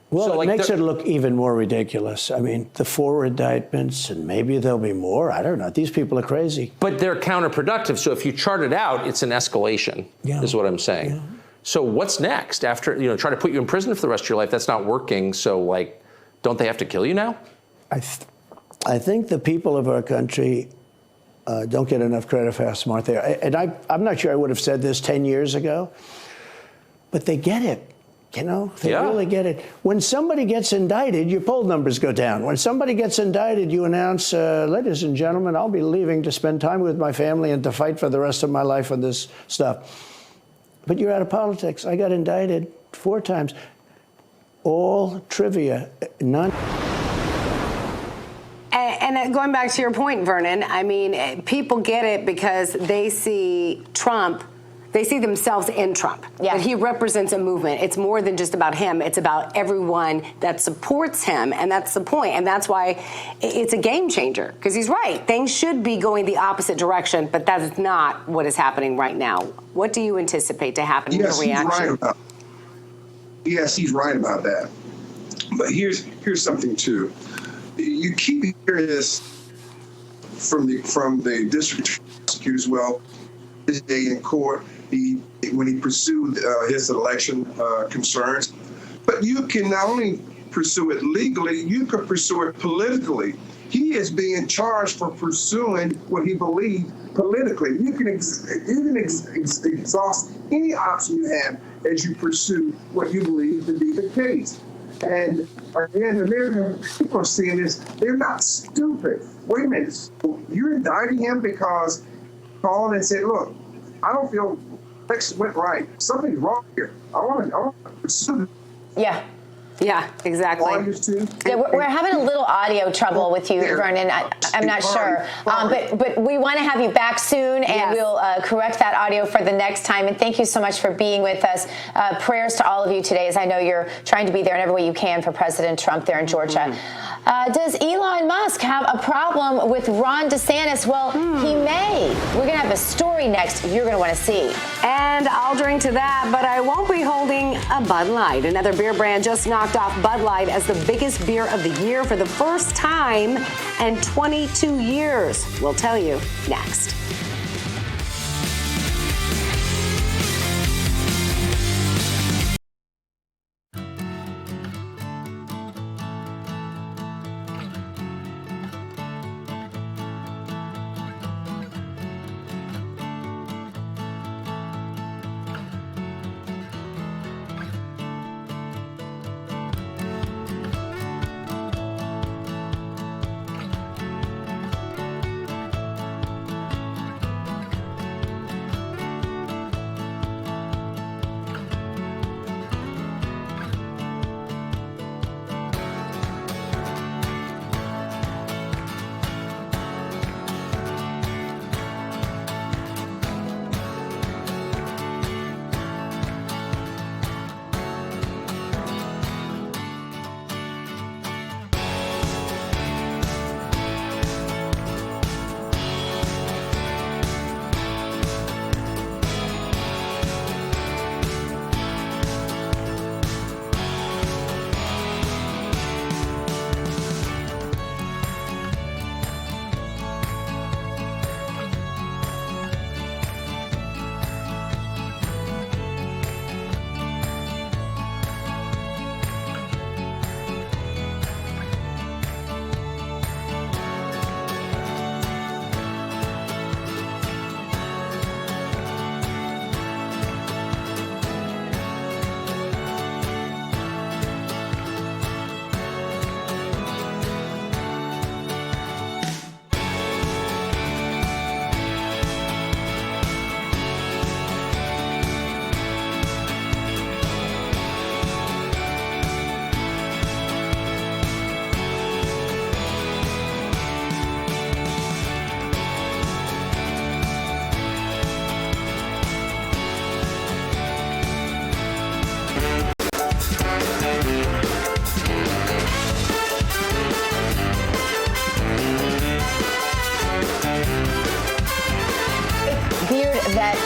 Well, so, it makes it look even more ridiculous. I mean, the 4 indictments, and maybe there'll be more. I don't know. These people are crazy. But they're counterproductive. So if you chart it out, it's an escalation, is what I'm saying. Yeah. So what's next? After, try to put you in prison for the rest of your life, that's not working. So, don't they have to kill you now? I think the people of our country don't get enough credit for how smart they are. And I'm not sure I would have said this 10 years ago, but they get it. They really get it. When somebody gets indicted, your poll numbers go down. When somebody gets indicted, you announce, ladies and gentlemen, I'll be leaving to spend time with my family and to fight for the rest of my life on this stuff. But you're out of politics. I got indicted 4 times. All trivia, none. And going back to your point, Vernon, I mean, people get it because they see Trump they see themselves in Trump. Yeah. That he represents a movement. It's more than just about him. It's about everyone that supports him, and that's the point. And that's why it's a game changer, because he's right. Things should be going the opposite direction, but that is not what is happening right now. What do you anticipate to happen in your reaction? Yes, he's right about that. But here's something too. You keep hearing this from the district prosecutors. Well, this day in court, when he pursued his election concerns, but you can not only pursue it legally, you could pursue it politically. He is being charged for pursuing what he believed politically. You can exhaust any option you have as you pursue what you believe to be the case. And again, the American people are seeing this. They're not stupid. Wait a minute. So you're indicting him because he called and said, look, I don't feel things went right. Something's wrong here. I want to pursue. Yeah. Yeah, exactly. Yeah, we're having a little audio trouble with you, Vernon. I'm not sure. But we want to have you back soon, and we'll correct that audio for the next time. And thank you so much for being with us. Prayers to all of you today, as I know you're trying to be there in every way you can for President Trump there in Georgia. Does Elon Musk have a problem with Ron DeSantis? Well, he may. We're going to have a story next you're going to want to see. And I'll drink to that, but I won't be holding a Bud Light. Another beer brand just knocked off Bud Light as the biggest beer of the year for the first time in 22 years. We'll tell you next.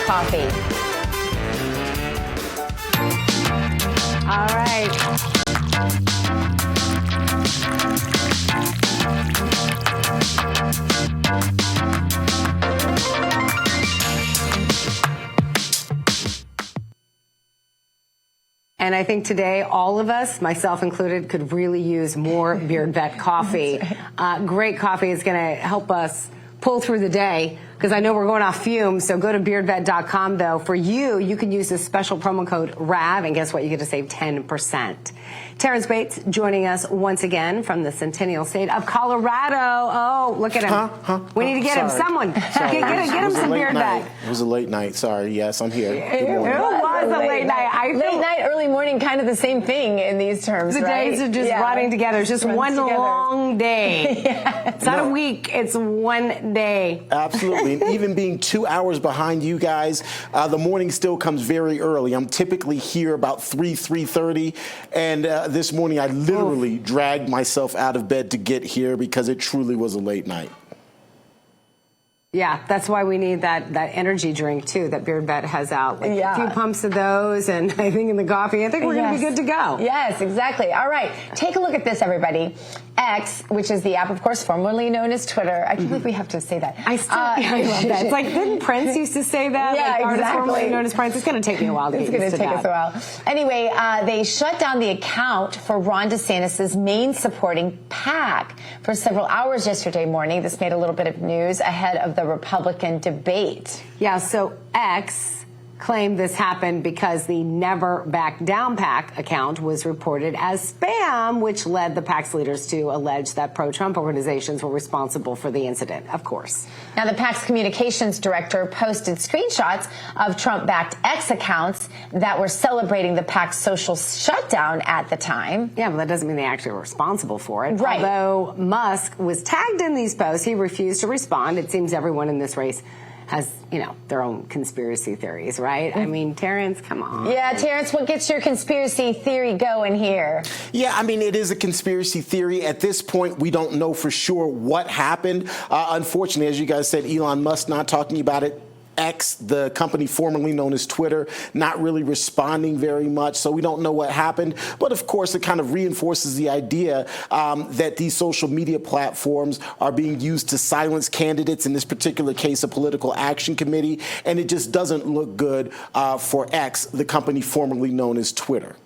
Coffee. All right. And I think today, all of us, myself included, could really use more Beard Vet coffee. Great coffee is going to help us pull through the day, because I know we're going off fumes. So go to beardvet.com, though. For you can use this special promo code RAV, and guess what? You get to save 10%. Terrance Bates joining us once again from the Centennial State of Colorado. Oh, look at him. We need to get him. Someone, get him some Beard Vet. It was a late night. Sorry. Yes, I'm here. Good morning. It was was a late night. Late night, early morning, kind of the same thing in these terms, the right? days are just running together. It's just one long day. It's not a week. It's one day. Absolutely. And even being 2 hours behind you guys, the morning still comes very early. I'm typically here about 3:30. And this morning I literally dragged myself out of bed to get here because it truly was a late night. Yeah, that's why we need that energy drink, too, that Beard Vet has out. Like a few pumps of those, and I think in the coffee, I think we're going to be good to go. Yes, exactly. All right, take a look at this, everybody. X, which is the app, of course, formerly known as Twitter. I can't believe we have to say that. I love that. It's like, didn't Prince used to say that? Yeah, like, exactly. Formerly known as Prince. It's going to take me a while to get used to that. It's going to take us a while. Anyway, they shut down the account for Ron DeSantis' main supporting PAC for several hours yesterday morning. This made a little bit of news ahead of the Republican debate. Yeah, so X claimed this happened because the Never Back Down PAC account was reported as spam, which led the PAC's leaders to allege that pro-Trump organizations were responsible for the incident, of course. Now, the PAC's communications director posted screenshots of Trump-backed X accounts that were celebrating the PAC's social shutdown at the time. Yeah, but that doesn't mean they actually were responsible for it. Right. Although Musk was tagged in these posts, he refused to respond. It seems everyone in this race has, their own conspiracy theories, right? I mean, Terrance, come on. Yeah, Terrance, what gets your conspiracy theory going here? Yeah, I mean, it is a conspiracy theory. At this point, we don't know for sure what happened. Unfortunately, as you guys said, Elon Musk not talking about it. X, the company formerly known as Twitter, not really responding very much, so we don't know what happened. But of course, it kind of reinforces the idea that these social media platforms are being used to silence candidates, in this particular case, a political action committee, and it just doesn't look good for X, the company formerly known as Twitter.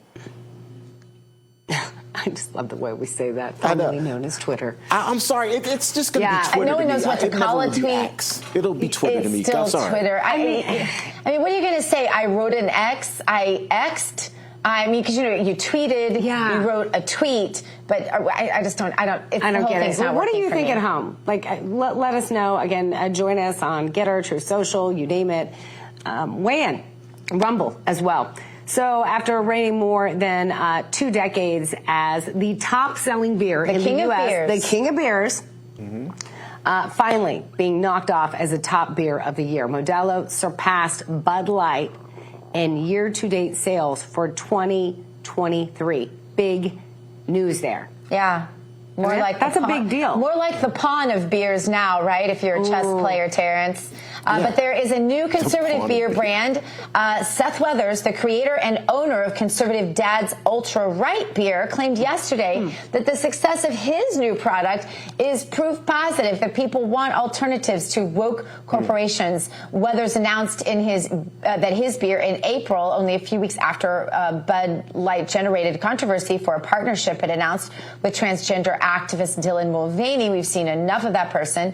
I just love the way we say that, formerly known as Twitter. I'm sorry, it's just going to be Twitter. No one knows what to call a tweet. X. It'll be Twitter to me. It's still I'm sorry. Twitter. I mean, what are you going to say? I wrote an X. I X'd. I mean, because you tweeted, you wrote a tweet, but I just don't. I don't get it. Well, what do you think at home? Like, let us know. Again, join us on Getter, True Social, you name it. Weigh in, Rumble as well. So after reigning more than 2 decades as the top-selling beer in the U.S., the King of Beers, finally being knocked off as a top beer of the year. Modelo surpassed Bud Light in year-to-date sales for 2023. Big news there. Yeah. More like that's a big deal. More like the pawn of beers now, right? If you're a chess player, Terrance. But there is a new conservative beer brand. Seth Weathers, the creator and owner of Conservative Dad's Ultra Right beer, claimed yesterday that the success of his new product is proof positive that people want alternatives to woke corporations. Weathers announced in that his beer in April, only a few weeks after Bud Light generated controversy for a partnership it announced with transgender activist Dylan Mulvaney. We've seen enough of that person.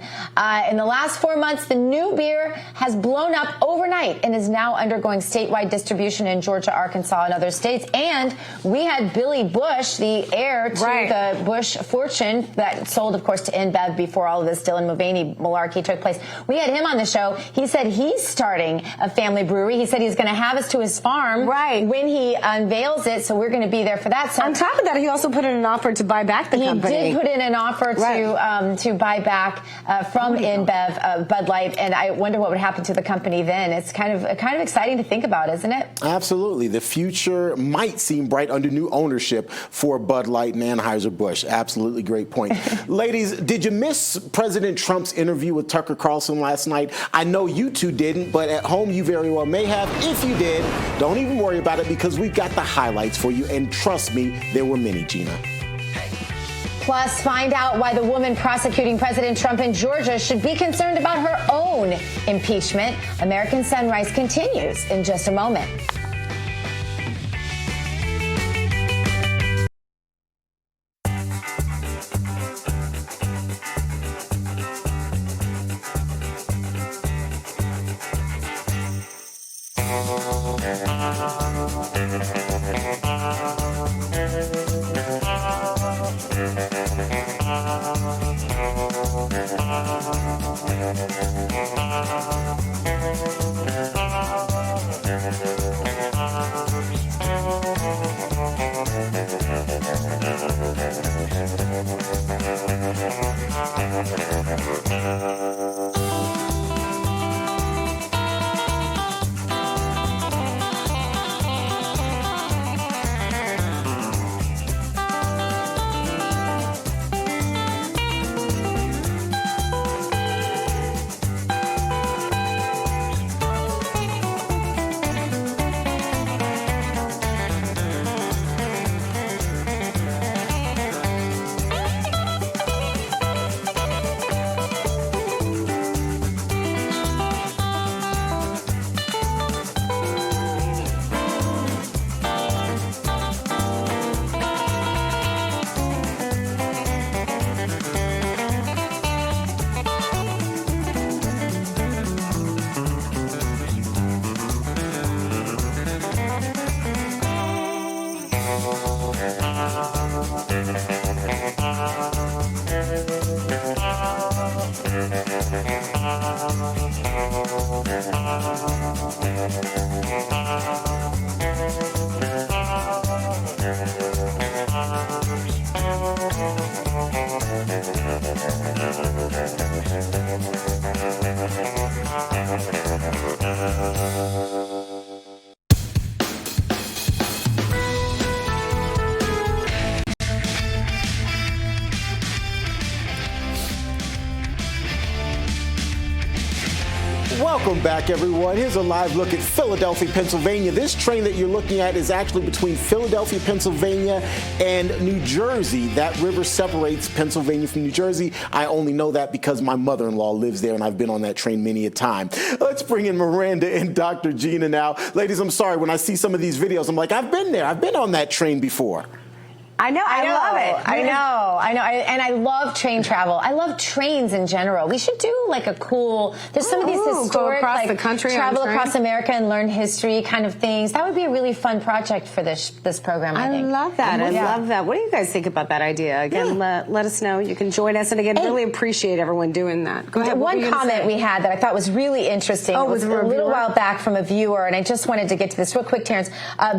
In the last 4 months, the new beer has blown up overnight and is now undergoing statewide distribution in Georgia, Arkansas, and other states. And we had Billy Bush, the heir to the Bush fortune that sold, of course, to InBev before all of this Dylan Mulvaney malarkey took place. We had him on the show. He said he's starting a family brewery. He said he's going to have us to his farm when he unveils it, so we're going to be there for that. So on top of that, he also put in an offer to buy back the company. He did put in an offer to buy back from InBev Bud Light, and I wonder what would happen to the company then. It's kind of exciting to think about, isn't it? Absolutely. The future might seem bright under new ownership for Bud Light and Anheuser-Busch. Absolutely great point. Ladies, did you miss President Trump's interview with Tucker Carlson last night? I know you two didn't, but at home you very well may have. If you did, don't even worry about it because we've got the highlights for you. And trust me, there were many, Gina. Plus, find out why the woman prosecuting President Trump in Georgia should be concerned about her own impeachment. American Sunrise continues in just a moment. Welcome back, everyone. Here's a live look at Philadelphia, Pennsylvania. This train that you're looking at is actually between Philadelphia, Pennsylvania, and New Jersey. That river separates Pennsylvania from New Jersey. I only know that because my mother-in-law lives there, and I've been on that train many a time. Let's bring in Miranda and Dr. Gina now. Ladies, I'm sorry. When I see some of these videos, I'm like, I've been there. I've been on that train before. I know. I love it. I know. And I love train travel. I love trains in general. We should do like a cool, there's some of these historic, across like the country, travel across America and learn history kind of things. That would be a really fun project for this program, I think. love that. I love that. What do you guys think about that idea? Again, let us know. You can join us. And again, really appreciate everyone doing that. Go ahead. One comment we had that I thought was really interesting was a little while back from a viewer, and I just wanted to get to this real quick, Terrance.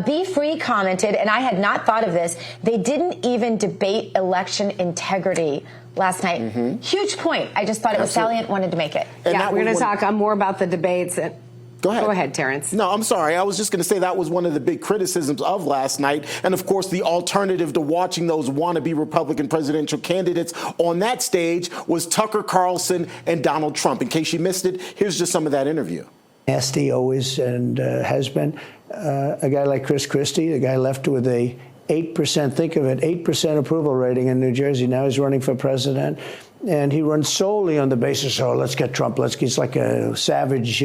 Be Free commented, and I had not thought of this, they didn't even debate election integrity last night. Huge point. I just thought it was salient, wanted to make it. And yeah, we're going to talk more about the debates. Go ahead. Go ahead, Terrance. No, I'm sorry. I was just going to say that was one of the big criticisms of last night. And, of course, the alternative to watching those wannabe Republican presidential candidates on that stage was Tucker Carlson and Donald Trump. In case you missed it, here's just some of that interview. Nasty always and has been. A guy like Chris Christie, the guy left with a 8%, think of it, 8% approval rating in New Jersey. Now he's running for president. And he runs solely on the basis, oh, let's get Trump. He's like a savage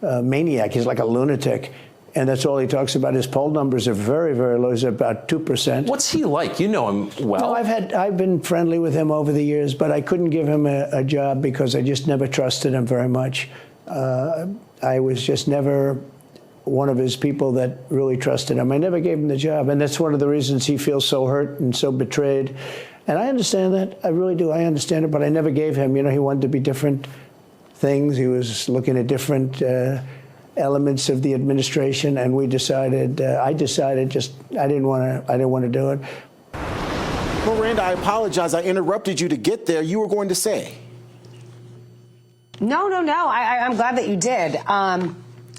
maniac. He's like a lunatic. And that's all he talks about. His poll numbers are very, very low. He's about 2%. What's he like? You know him well. No, I've been friendly with him over the years, but I couldn't give him a job because I just never trusted him very much. I was just never one of his people that really trusted him. I never gave him the job, and that's one of the reasons he feels so hurt and so betrayed. And I understand that. I really do. I understand it, but I never gave him. You know, he wanted to be different things. He was looking at different elements of the administration, and we decided. I decided I didn't want to do it. Miranda, I apologize. I interrupted you to get there. You were going to say. No. I'm glad that you did.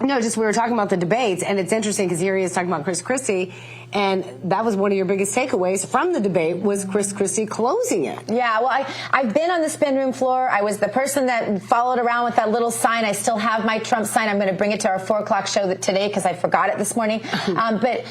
No, just we were talking about the debates, and it's interesting because here he is talking about Chris Christie, and that was one of your biggest takeaways from the debate was Chris Christie closing it. Yeah, well, I've been on the spin room floor. I was the person that followed around with that little sign. I still have my Trump sign. I'm going to bring it to our 4 o'clock show today because I forgot it this morning. But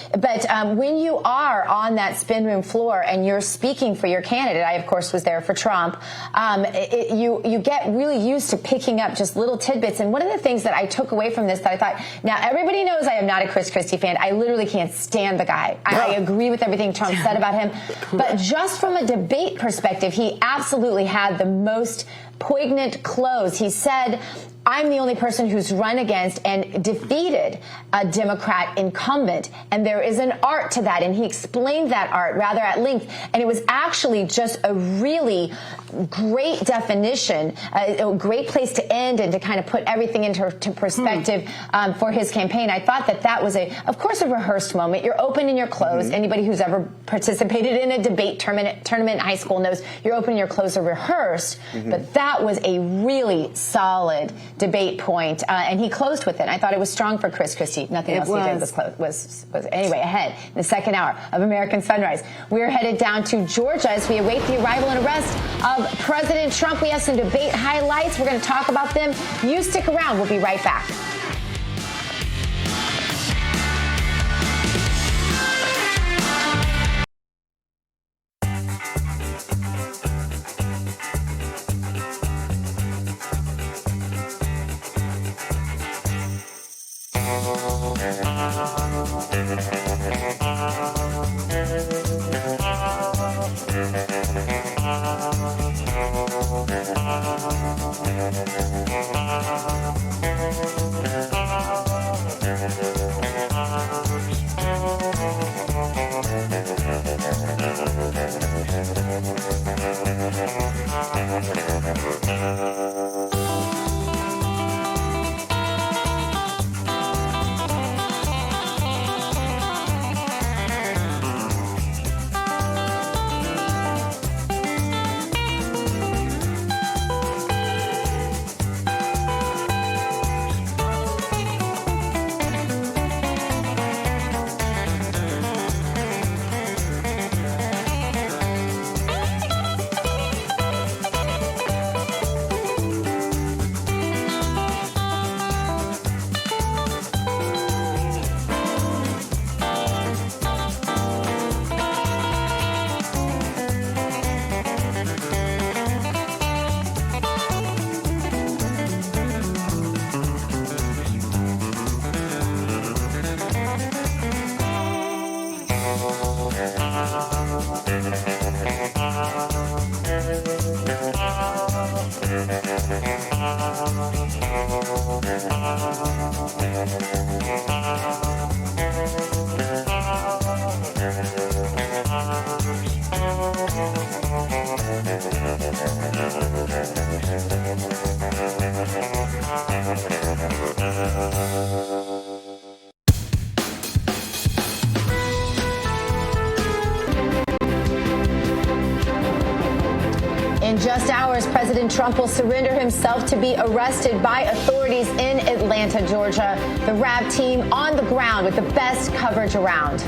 when you are on that spin room floor and you're speaking for your candidate, I, of course, was there for Trump, you get really used to picking up just little tidbits. And one of the things that I took away from this that I thought, now everybody knows I am not a Chris Christie fan. I literally can't stand the guy. I agree with everything Trump said about him. But just from a debate perspective, he absolutely had the most poignant close. He said, I'm the only person who's run against and defeated a Democrat incumbent. And there is an art to that. And he explained that art rather at length. And it was actually just a really great definition, a great place to end and to kind of put everything into perspective for his campaign. I thought that was, of course, a rehearsed moment. You're open and you're closed. Anybody who's ever participated in a debate tournament in high school knows your open and your close are rehearsed. But that was a really solid debate point, and he closed with it. I thought it was strong for Chris Christie. Nothing else he did was anyway ahead in the second hour of American Sunrise. We're headed down to Georgia as we await the arrival and arrest of President Trump. We have some debate highlights. We're going to talk about them. You stick around. We'll be right back. In just hours, President Trump will surrender himself to be arrested by authorities in Atlanta, Georgia. The RAB team on the ground with the best coverage around.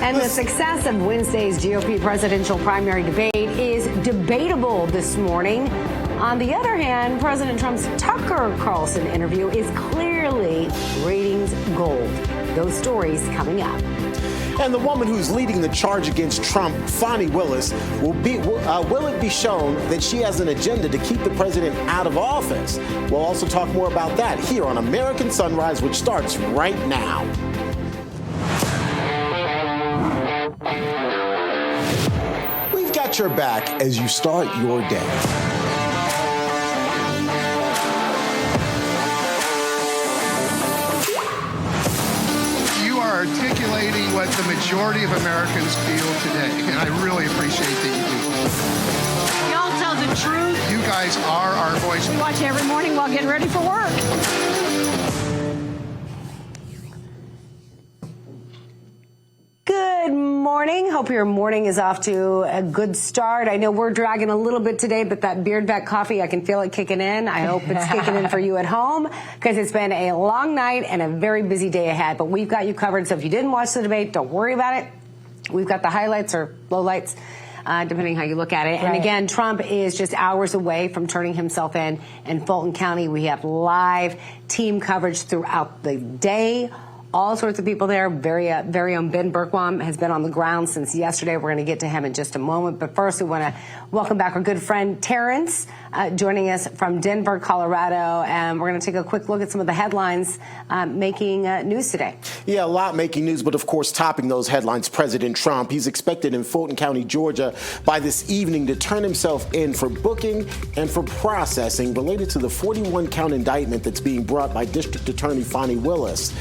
And the success of Wednesday's GOP presidential primary debate is debatable this morning. On the other hand, President Trump's Tucker Carlson interview is clearly ratings gold. Those stories coming up. And the woman who's leading the charge against Trump, Fani Willis, will it be shown that she has an agenda to keep the president out of office? We'll also talk more about that here on American Sunrise, which starts right now. We've got your back as you start your day. Articulating what the majority of Americans feel today, and I really appreciate that you do. Y'all tell the truth. You guys are our voice. We watch every morning while getting ready for work. Good morning. Hope your morning is off to a good start. I know we're dragging a little bit today, but that beard back coffee, I can feel it kicking in. I hope it's kicking in for you at home because it's been a long night and a very busy day ahead. But we've got you covered. So if you didn't watch the debate, don't worry about it. We've got the highlights or lowlights, depending how you look at it. Right. And again, Trump is just hours away from turning himself in Fulton County. We have live team coverage throughout the day, all sorts of people there. Very own Ben Bergquam has been on the ground since yesterday. We're going to get to him in just a moment. But first, we want to welcome back our good friend Terrance, joining us from Denver, Colorado. And we're going to take a quick look at some of the headlines making news today. Yeah, a lot making news, but of course, topping those headlines, President Trump. He's expected in Fulton County, Georgia, by this evening to turn himself in for booking and for processing related to the 41-count indictment that's being brought by District Attorney Fani Willis.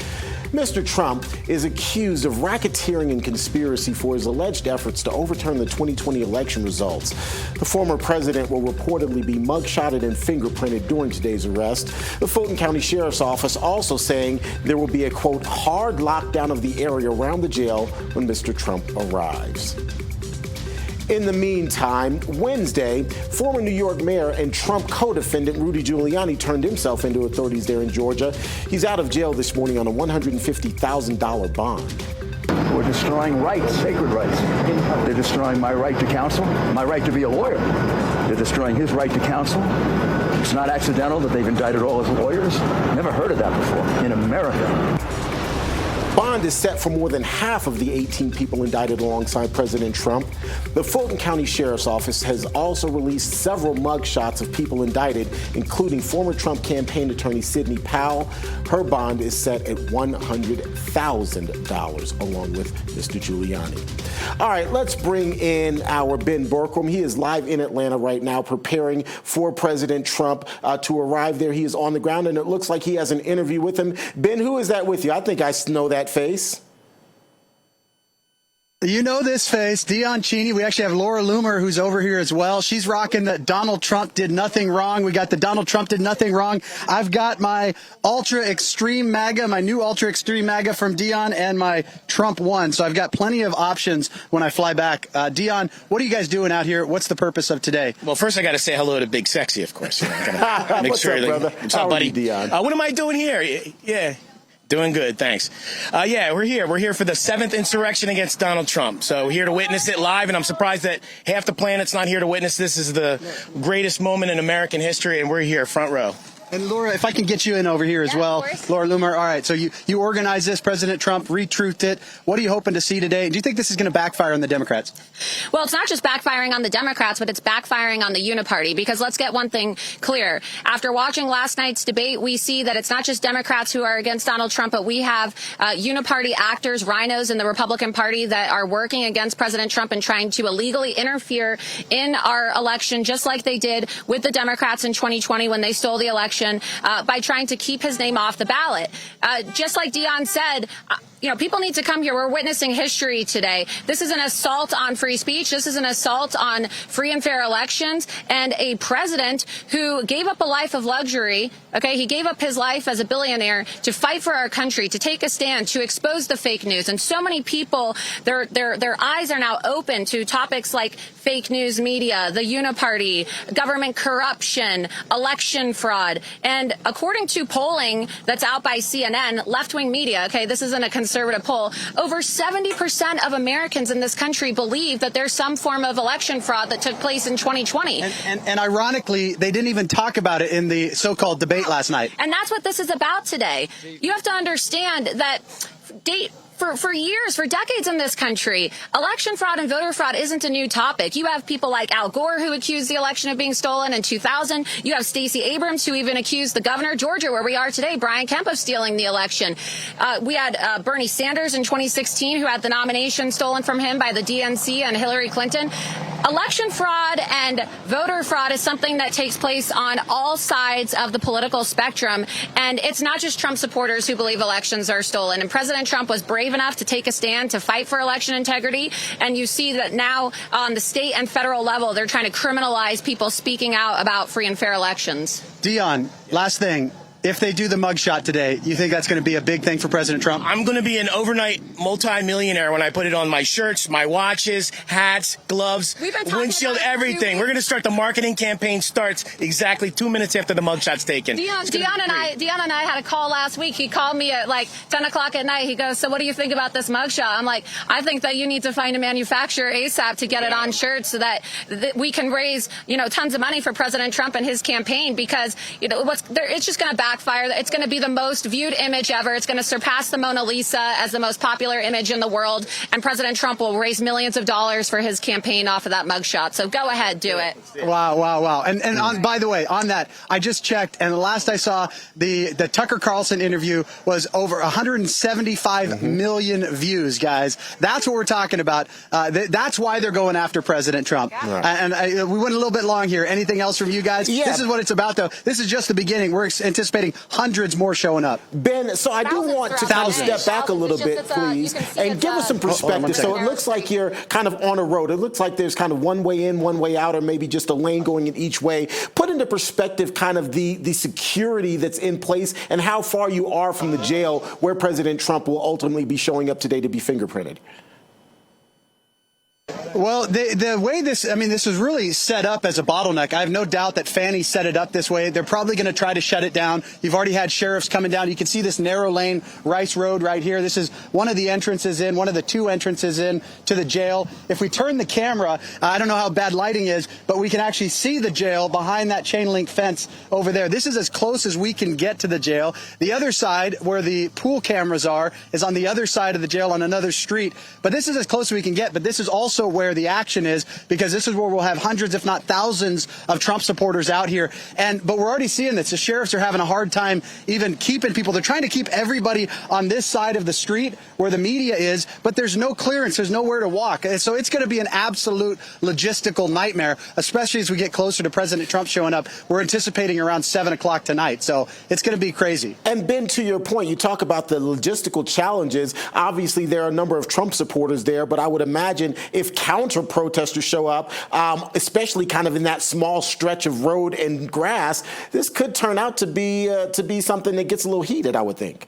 Mr. Trump is accused of racketeering and conspiracy for his alleged efforts to overturn the 2020 election results. The former president will reportedly be mugshotted and fingerprinted during today's arrest. The Fulton County Sheriff's Office also saying there will be a, quote, hard lockdown of the area around the jail when Mr. Trump arrives. In the meantime, Wednesday, former New York mayor and Trump co-defendant Rudy Giuliani turned himself into authorities there in Georgia. He's out of jail this morning on a $150,000 bond. We're destroying rights, sacred rights. They're destroying my right to counsel, my right to be a lawyer. They're destroying his right to counsel. It's not accidental that they've indicted all his lawyers. Never heard of that before in America. Bond is set for more than half of the 18 people indicted alongside President Trump. The Fulton County Sheriff's Office has also released several mugshots of people indicted, including former Trump campaign attorney Sidney Powell. Her bond is set at $100,000, along with Mr. Giuliani. All right, let's bring in our Ben Bergquam. He is live in Atlanta right now, preparing for President Trump to arrive there. He is on the ground, and it looks like he has an interview with him. Ben, who is that with you? I think I know that face. You know this face, Dion Cheney. We actually have Laura Loomer, who's over here as well. She's rocking the Donald Trump did nothing wrong. We got the Donald Trump did nothing wrong. I've got my Ultra Extreme MAGA, my new Ultra Extreme MAGA from Dion, and my Trump one. So I've got plenty of options when I fly back. Dion, what are you guys doing out here? What's the purpose of today? Well, first I got to say hello to Big Sexy, of course. Make What's sure up, brother? What's up, buddy? Dion? What am I doing here? Yeah. Doing good, thanks. Yeah, we're here. We're here for the 7th insurrection against Donald Trump. So here to witness it live, and I'm surprised that half the planet's not here to witness this. This is the greatest moment in American history, and we're here, front row. And Laura, if I can get you in over here as well. Laura Loomer, all right, so you organized this. President Trump retruthed it. What are you hoping to see today? Do you think this is going to backfire on the Democrats? Well, it's not just backfiring on the Democrats, but it's backfiring on the uniparty. Because let's get one thing clear. After watching last night's debate, we see that it's not just Democrats who are against Donald Trump, but we have uniparty actors, rhinos in the Republican Party that are working against President Trump and trying to illegally interfere in our election, just like they did with the Democrats in 2020 when they stole the election. By trying to keep his name off the ballot. Just like Dion said, people need to come here. We're witnessing history today. This is an assault on free speech. This is an assault on free and fair elections. And a president who gave up a life of luxury, he gave up his life as a billionaire to fight for our country, to take a stand, to expose the fake news. And so many people, their eyes are now open to topics like fake news media, the uniparty, government corruption, election fraud. And according to polling that's out by CNN, left-wing media, this isn't a conservative poll, over 70% of Americans in this country believe that there's some form of election fraud that took place in 2020. And ironically, they didn't even talk about it in the so-called debate last night. And that's what this is about today. You have to understand that for years, for decades in this country, election fraud and voter fraud isn't a new topic. You have people like Al Gore who accused the election of being stolen in 2000. You have Stacey Abrams who even accused the governor of Georgia, where we are today, Brian Kemp, of stealing the election. We had Bernie Sanders in 2016 who had the nomination stolen from him by the DNC and Hillary Clinton. Election fraud and voter fraud is something that takes place on all sides of the political spectrum. And it's not just Trump supporters who believe elections are stolen. And President Trump was brave enough to take a stand to fight for election integrity. And you see that now on the state and federal level, they're trying to criminalize people speaking out about free and fair elections. Dion, last thing. If they do the mugshot today, you think that's going to be a big thing for President Trump? I'm going to be an overnight multi-millionaire when I put it on my shirts, my watches, hats, gloves, windshield, everything. We're going to start the marketing campaign. Starts exactly 2 minutes after the mugshot's taken. Dion and I had a call last week. He called me at like 10 o'clock at night. He goes, so what do you think about this mugshot? I'm like, I think that you need to find a manufacturer ASAP to get it on shirts so that we can raise, tons of money for President Trump and his campaign, because, it's just going to backfire. It's going to be the most viewed image ever. It's going to surpass the Mona Lisa as the most popular image in the world. And President Trump will raise millions of dollars for his campaign off of that mugshot. So go ahead, do it. Wow. And by the way, on that, I just checked, and the last I saw, the Tucker Carlson interview was over 175 million views, guys. That's what we're talking about. That's why they're going after President Trump. And we went a little bit long here. Anything else from you guys? Yeah. This is what it's about, though. This is just the beginning. We're anticipating hundreds more showing up. Ben, so I do want to kind of step back a little bit, please, and give us some perspective. So it looks like you're kind of on a road. It looks like there's kind of one way in, one way out, or maybe just a lane going in each way. Put into perspective kind of the security that's in place and how far you are from the jail where President Trump will ultimately be showing up today to be fingerprinted. Well, the way this was really set up as a bottleneck. I have no doubt that Fannie set it up this way. They're probably going to try to shut it down. You've already had sheriffs coming down. You can see this narrow lane, Rice Road right here. This is one of the entrances in, one of the two entrances in to the jail. If we turn the camera, I don't know how bad lighting is, but we can actually see the jail behind that chain link fence over there. This is as close as we can get to the jail. The other side, where the pool cameras are, is on the other side of the jail on another street. But this is as close as we can get. But this is also where the action is, because this is where we'll have hundreds, if not thousands, of Trump supporters out here. But we're already seeing this. The sheriffs are having a hard time even keeping people. They're trying to keep everybody on this side of the street where the media is, but there's no clearance. There's nowhere to walk. So it's going to be an absolute logistical nightmare, especially as we get closer to President Trump showing up. We're anticipating around 7 o'clock tonight. So it's going to be crazy. And Ben, to your point, you talk about the logistical challenges. Obviously, there are a number of Trump supporters there, but I would imagine if counter-protesters show up, especially kind of in that small stretch of road and grass, this could turn out to be something that gets a little heated, I would think.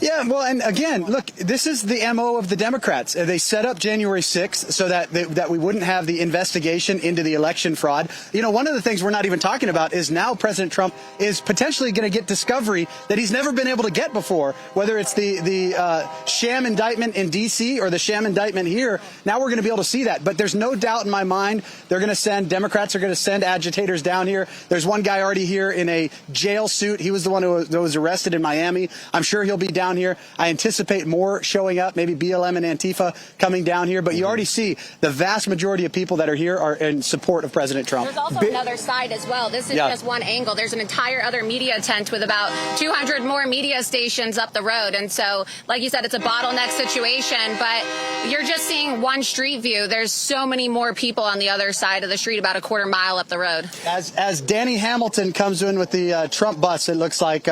Yeah, well, and again, look, this is the MO of the Democrats. They set up January 6th so that we wouldn't have the investigation into the election fraud. You know, one of the things we're not even talking about is now President Trump is potentially going to get discovery that he's never been able to get before, whether it's the sham indictment in D.C. or the sham indictment here. Now we're going to be able to see that. But there's no doubt in my mind Democrats are going to send agitators down here. There's one guy already here in a jail suit. He was the one who was arrested in Miami. I'm sure he'll be down here. I anticipate more showing up, maybe BLM and Antifa coming down here. But you already see the vast majority of people that are here are in support of President Trump. There's also another side as well. This is just one angle. There's an entire other media tent with about 200 more media stations up the road. And so, like you said, it's a bottleneck situation. But you're just seeing one street view. There's so many more people on the other side of the street, about a quarter mile up the road. As Danny Hamilton comes in with the Trump bus, it looks like,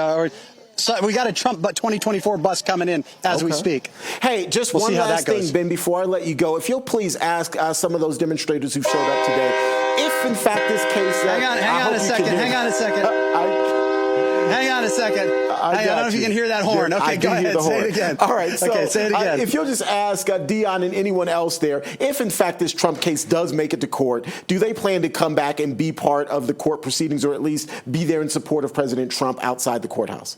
so we got a Trump 2024 bus coming in as we speak. Hey, just one last thing, Ben, before I let you go. If you'll please ask some of those demonstrators who showed up today, if in fact this case... Hang on a second. Hang on a second. I don't know if you can hear that horn. Okay, go ahead. Say it again. All right. So say it again. If you'll just ask Dion and anyone else there, if in fact this Trump case does make it to court, do they plan to come back and be part of the court proceedings, or at least be there in support of President Trump outside the courthouse?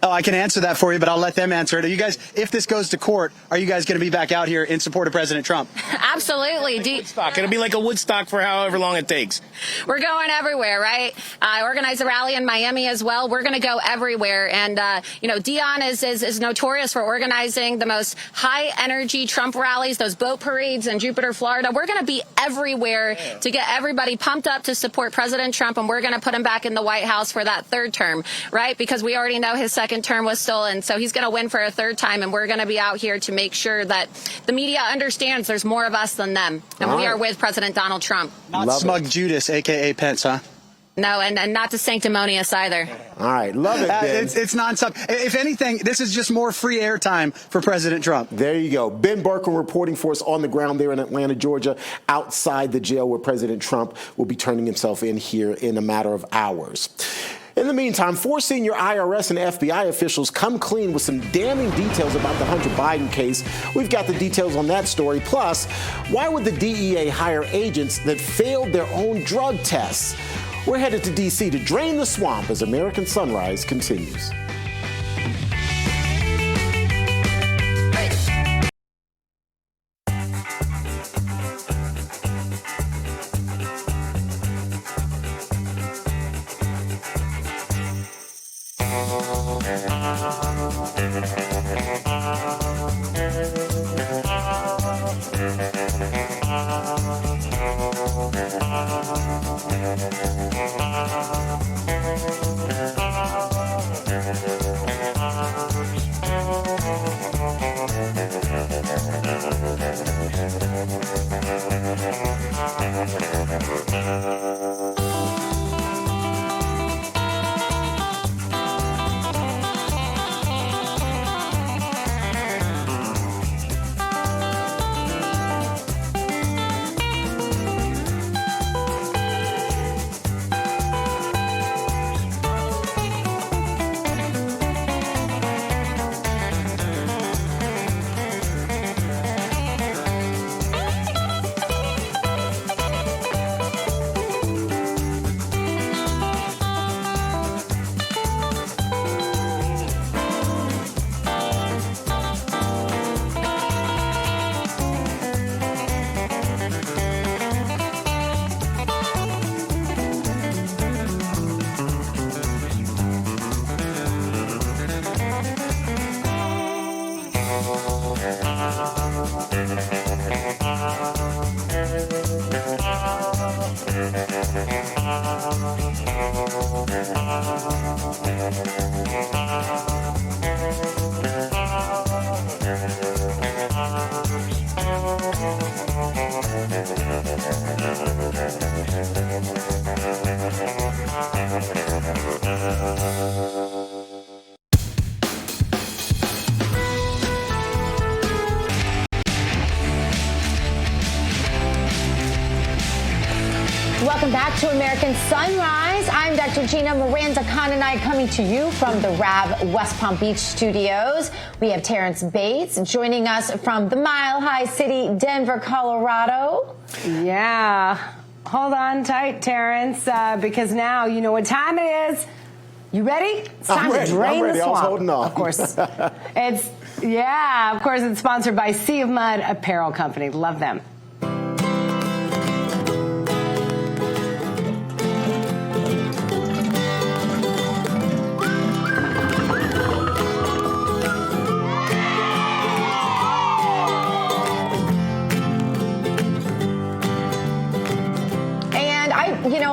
Oh, I can answer that for you, but I'll let them answer it. Are you guys, if this goes to court, are you guys going to be back out here in support of President Trump? Absolutely. It'll be like a Woodstock for however long it takes. We're going everywhere, right? I organized a rally in Miami as well. We're going to go everywhere. And, Dion is notorious for organizing the most high-energy Trump rallies, those boat parades in Jupiter, Florida. We're going to be everywhere to get everybody pumped up to support President Trump, and we're going to put him back in the White House for that third term, right? Because we already know his second term was stolen, so he's going to win for a third time, and we're going to be out here to make sure that the media understands there's more of us than them, and we are with President Donald Trump. Not Smug Judas, a.k.a. Pence, huh? No, and not to sanctimonious either. All right, love it, Ben. It's nonstop. If anything, this is just more free airtime for President Trump. There you go. Ben Berkman reporting for us on the ground there in Atlanta, Georgia, outside the jail where President Trump will be turning himself in here in a matter of hours. In the meantime, 4 senior IRS and FBI officials come clean with some damning details about the Hunter Biden case. We've got the details on that story. Plus, why would the DEA hire agents that failed their own drug tests? We're headed to D.C. to drain the swamp as American Sunrise continues. Welcome back to American Sunrise. I'm Dr. Gina. Miranda Khan and I coming to you from the RAV West Palm Beach studios. We have Terrance Bates joining us from the Mile High City, Denver, Colorado. Yeah. Hold on tight, Terrance, because now you know what time it is. You ready? It's time to drain the swamp. I was holding on. Of course. Of course, it's sponsored by Sea of Mud Apparel Company. Love them.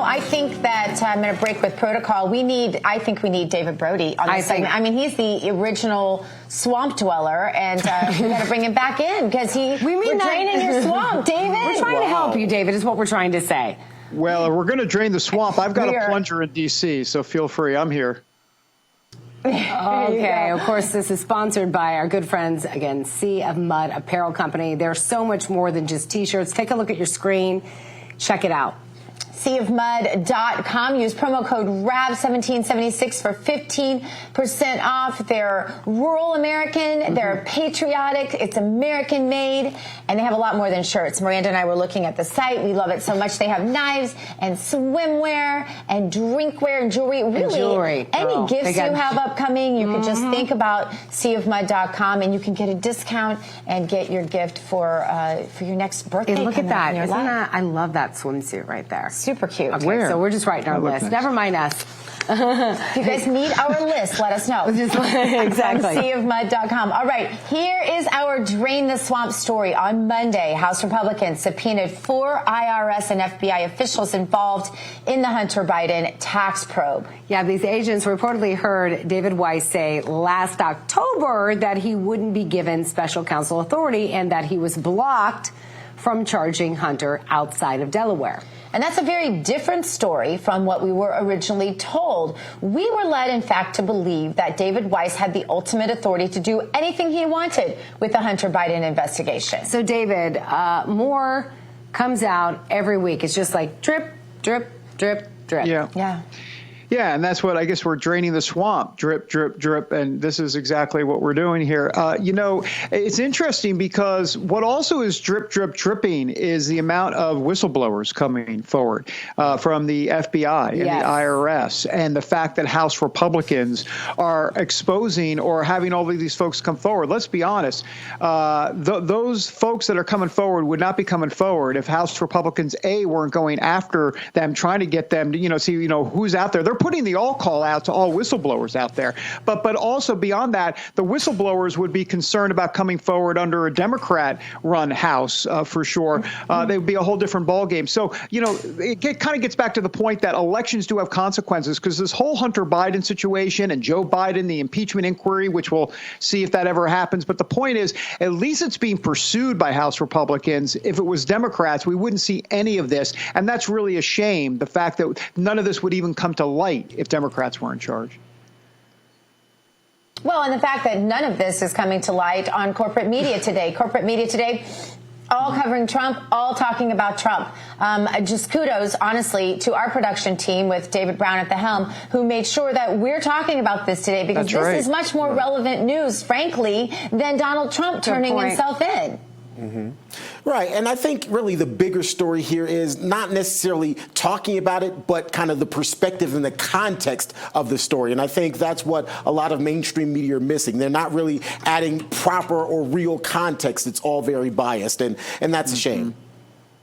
I think that I'm going to break with protocol. I think we need David Brody on this segment. I mean, he's the original swamp dweller, and we got to bring him back in because we're draining your swamp, David. We're trying to help you, David, is what we're trying to say. Well, we're going to drain the swamp. I've got a plunger in D.C., so feel free. I'm here. Okay, of course, this is sponsored by our good friends, again, Sea of Mud Apparel Company. They're so much more than just T-shirts. Take a look at your screen. Check it out. SeaofMud.com. Use promo code RAV1776 for 15% off. They're rural American. They're patriotic. It's American made. And they have a lot more than shirts. Miranda and I were looking at the site. We love it so much. They have knives and swimwear and drinkware and jewelry. Really, any gifts you have upcoming, you could just think about SeaofMud.com, and you can get a discount and get your gift for your next birthday. Hey, look at that. Isn't that? I love that swimsuit right there. Super cute. Okay, so we're just writing our list. Nice. Never mind us. If you guys need our list, let us know. Exactly. SeaofMud.com. All right, here is our Drain the Swamp story. On Monday, House Republicans subpoenaed 4 IRS and FBI officials involved in the Hunter Biden tax probe. Yeah, these agents reportedly heard David Weiss say last October that he wouldn't be given special counsel authority and that he was blocked from charging Hunter outside of Delaware. And that's a very different story from what we were originally told. We were led, in fact, to believe that David Weiss had the ultimate authority to do anything he wanted with the Hunter Biden investigation. So, David, more comes out every week. It's just like drip, drip, drip, drip. Yeah. Yeah, and that's what I guess we're draining the swamp, drip, drip, drip, and this is exactly what we're doing here. It's interesting because what also is drip, drip, dripping is the amount of whistleblowers coming forward from the FBI and the IRS, and the fact that House Republicans are exposing or having all of these folks come forward. Let's be honest, those folks that are coming forward would not be coming forward if House Republicans, weren't going after them, trying to get them to, see, who's out there. They're putting the all call out to all whistleblowers out there. But also beyond that, the whistleblowers would be concerned about coming forward under a Democrat-run House for sure. They would be a whole different ballgame. So, it kind of gets back to the point that elections do have consequences, because this whole Hunter Biden situation and Joe Biden, the impeachment inquiry, which we'll see if that ever happens. But the point is, at least it's being pursued by House Republicans. If it was Democrats, we wouldn't see any of this. And that's really a shame, the fact that none of this would even come to light if Democrats were in charge. Well, and the fact that none of this is coming to light on corporate media today. Corporate media today, all covering Trump, all talking about Trump. Just kudos, honestly, to our production team with David Brown at the helm, who made sure that we're talking about this today, because this is much more relevant news, frankly, than Donald Trump turning himself in. Right. And I think really the bigger story here is not necessarily talking about it, but kind of the perspective and the context of the story. And I think that's what a lot of mainstream media are missing. They're not really adding proper or real context. It's all very biased. And that's a shame.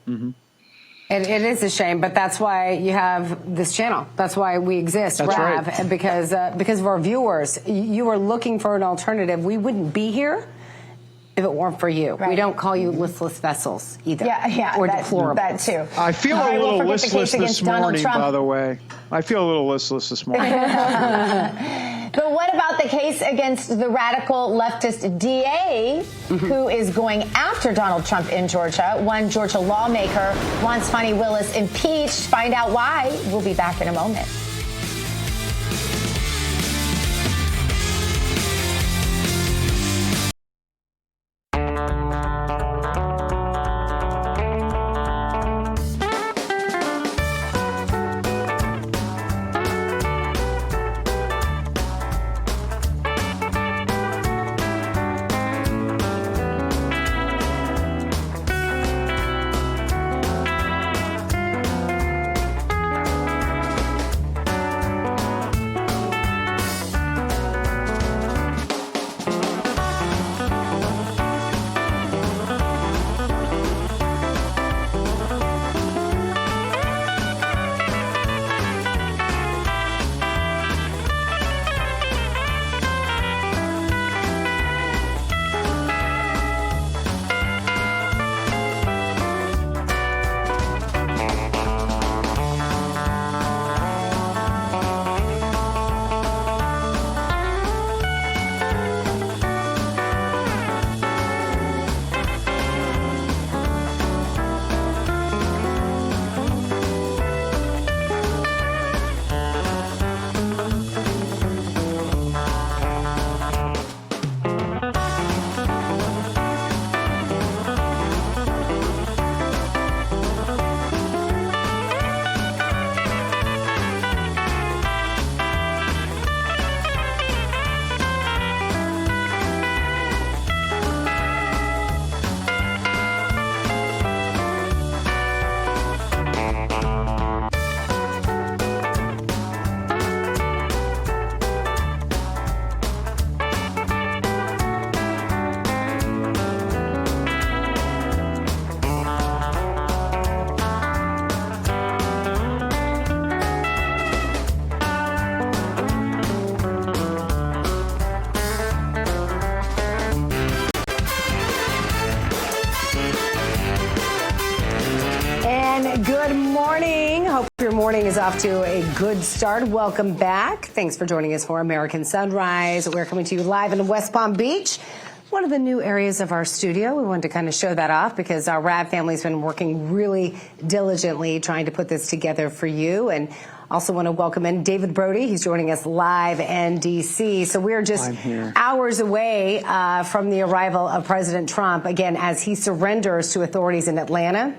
It is a shame, but that's why you have this channel. That's why we exist, That's Rav, right. because of our viewers. You are looking for an alternative. We wouldn't be here if it weren't for you. We don't call you listless vessels either. Or deplorable. That too. I feel a little listless this morning, by the way. I feel a little listless this morning. But what about the case against the radical leftist DA who is going after Donald Trump in Georgia? One Georgia lawmaker wants Fani Willis impeached. Find out why. We'll be back in a moment. Good morning. Hope your morning is off to a good start. Welcome back. Thanks for joining us for American Sunrise. We're coming to you live in West Palm Beach, one of the new areas of our studio. We wanted to kind of show that off because our Rav family's been working really diligently trying to put this together for you. And also want to welcome in David Brody. He's joining us live in D.C. So we're just hours away from the arrival of President Trump, again, as he surrenders to authorities in Atlanta.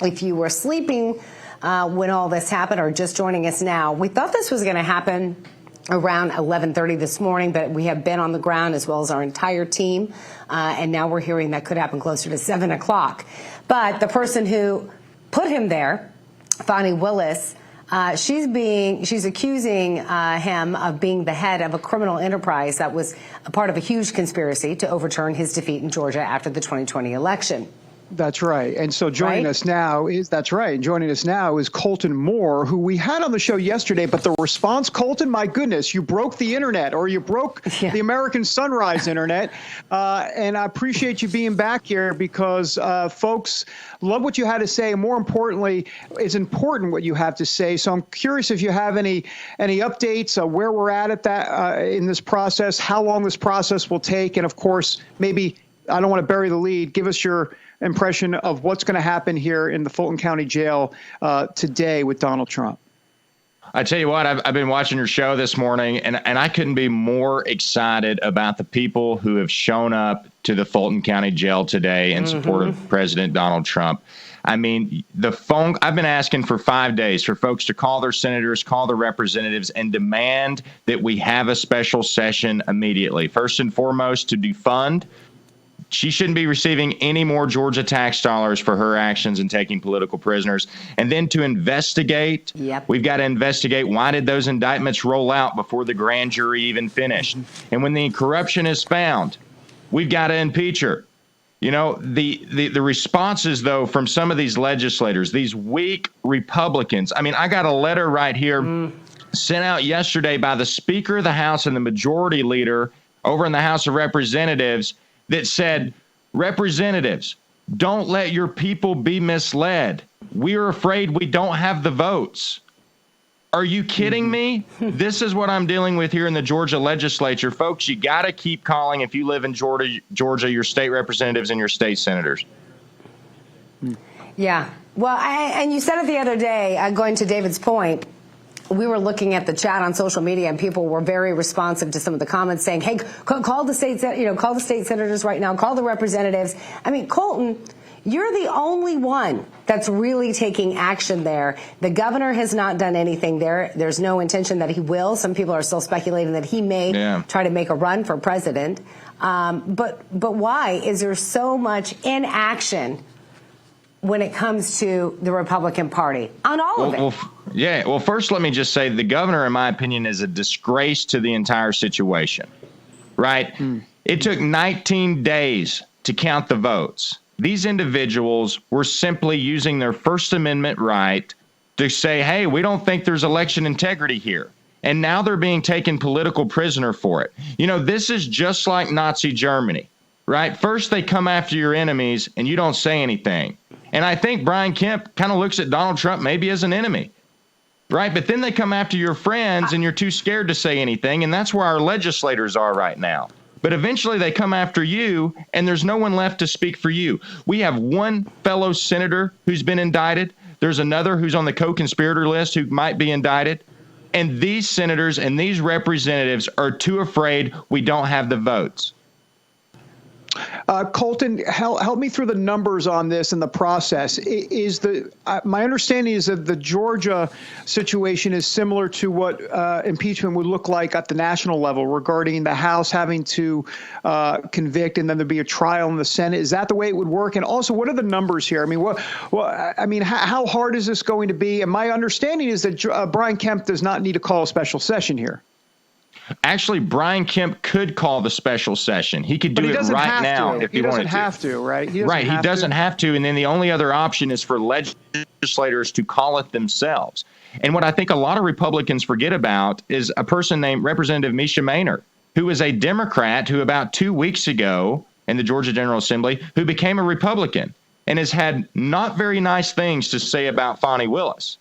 If you were sleeping when all this happened or just joining us now, we thought this was going to happen around 11:30 this morning, but we have been on the ground as well as our entire team, and now we're hearing that could happen closer to 7 o'clock. But the person who put him there, Fani Willis, she's accusing him of being the head of a criminal enterprise that was a part of a huge conspiracy to overturn his defeat in Georgia after the 2020 election. That's right. And so joining us now is Colton Moore, who we had on the show yesterday. But the response, Colton, my goodness, you broke the internet, or you broke the American Sunrise internet. And I appreciate you being back here because folks love what you had to say. And more importantly, it's important what you have to say. So I'm curious if you have any updates, where we're at that in this process, how long this process will take. And of course, maybe I don't want to bury the lead. Give us your impression of what's going to happen here in the Fulton County Jail today with Donald Trump. I tell you what, I've been watching your show this morning, and I couldn't be more excited about the people who have shown up to the Fulton County Jail today in support of President Donald Trump. I mean, I've been asking for 5 days for folks to call their senators, call their representatives, and demand that we have a special session immediately. First and foremost, to defund. She shouldn't be receiving any more Georgia tax dollars for her actions in taking political prisoners. And then to investigate, we've got to investigate why did those indictments roll out before the grand jury even finished. And when the corruption is found, we've got to impeach her. You know, the responses, though, from some of these legislators, these weak Republicans. I mean, I got a letter right here sent out yesterday by the Speaker of the House and the Majority Leader over in the House of Representatives that said, representatives, don't let your people be misled. We are afraid we don't have the votes. Are you kidding me? This is what I'm dealing with here in the Georgia legislature. Folks, you got to keep calling, if you live in Georgia, your state representatives and your state senators. Yeah. Well, and you said it the other day, going to David's point, we were looking at the chat on social media, and people were very responsive to some of the comments, saying, "Hey, call the state senators right now, call the representatives." I mean, Colton, you're the only one that's really taking action there. The governor has not done anything there. There's no intention that he will. Some people are still speculating that he may try to make a run for president. But why is there so much inaction when it comes to the Republican Party on all of it? Well, first, let me just say the governor, in my opinion, is a disgrace to the entire situation, right? It took 19 days to count the votes. These individuals were simply using their First Amendment right to say, hey, we don't think there's election integrity here. And now they're being taken political prisoner for it. You know, this is just like Nazi Germany, right? First, they come after your enemies and you don't say anything. And I think Brian Kemp kind of looks at Donald Trump maybe as an enemy, right? But then they come after your friends and you're too scared to say anything. And that's where our legislators are right now. But eventually they come after you and there's no one left to speak for you. We have one fellow senator who's been indicted. There's another who's on the co-conspirator list who might be indicted. And these senators and these representatives are too afraid we don't have the votes. Colton, help me through the numbers on this and the process. My understanding is that the Georgia situation is similar to what impeachment would look like at the national level regarding the House having to convict and then there'd be a trial in the Senate. Is that the way it would work? And also, what are the numbers here? I mean, how hard is this going to be? And my understanding is that Brian Kemp does not need to call a special session here. Actually, Brian Kemp could call the special session. He could do it right now if he wanted to. He doesn't have to, right? He doesn't have to. And then the only other option is for legislators to call it themselves. And what I think a lot of Republicans forget about is a person named Representative Misha Maynard, who is a Democrat who about 2 weeks ago in the Georgia General Assembly, who became a Republican and has had not very nice things to say about Fani Willis.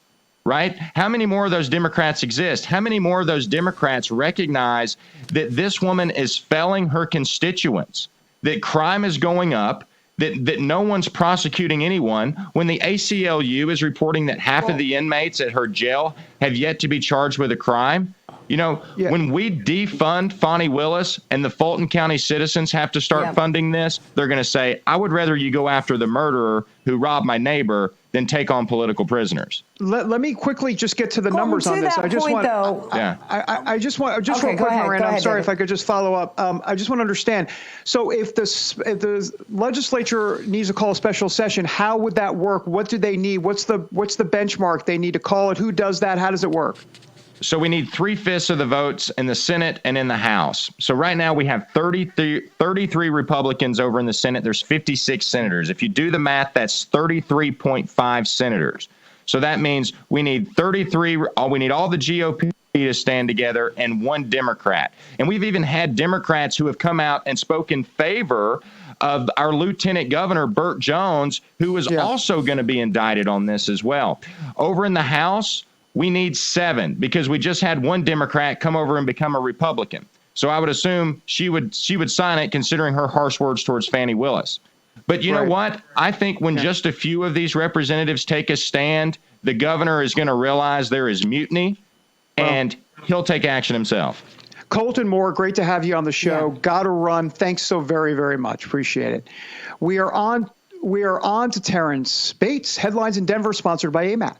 Right? How many more of those Democrats exist? How many more of those Democrats recognize that this woman is failing her constituents, that crime is going up, that no one's prosecuting anyone, when the ACLU is reporting that half of the inmates at her jail have yet to be charged with a crime? You know, when we defund Fani Willis and the Fulton County citizens have to start funding this, they're going to say, I would rather you go after the murderer who robbed my neighbor than take on political prisoners. Let me quickly just get to the numbers on this. I just want Miranda, I'm sorry if I could just follow up. I just want to understand. So if the legislature needs to call a special session, how would that work? What do they need? What's the benchmark they need to call it? Who does that? How does it work? So we need 3/5 of the votes in the Senate and in the House. So right now we have 33 Republicans over in the Senate. There's 56 senators. If you do the math, that's 33.5 senators. So that means we need 33. We need all the GOP to stand together and one Democrat. And we've even had Democrats who have come out and spoken in favor of our Lieutenant Governor, Burt Jones, who is also going to be indicted on this as well. Over in the House, we need 7 because we just had one Democrat come over and become a Republican. So I would assume she would sign it, considering her harsh words towards Fani Willis. But you know what? I think when just a few of these representatives take a stand, the governor is going to realize there is mutiny, and he'll take action himself. Colton Moore, great to have you on the show. Got to run. Thanks so very, very much. Appreciate it. We are on to Terrance Bates. Headlines in Denver, sponsored by AMAC.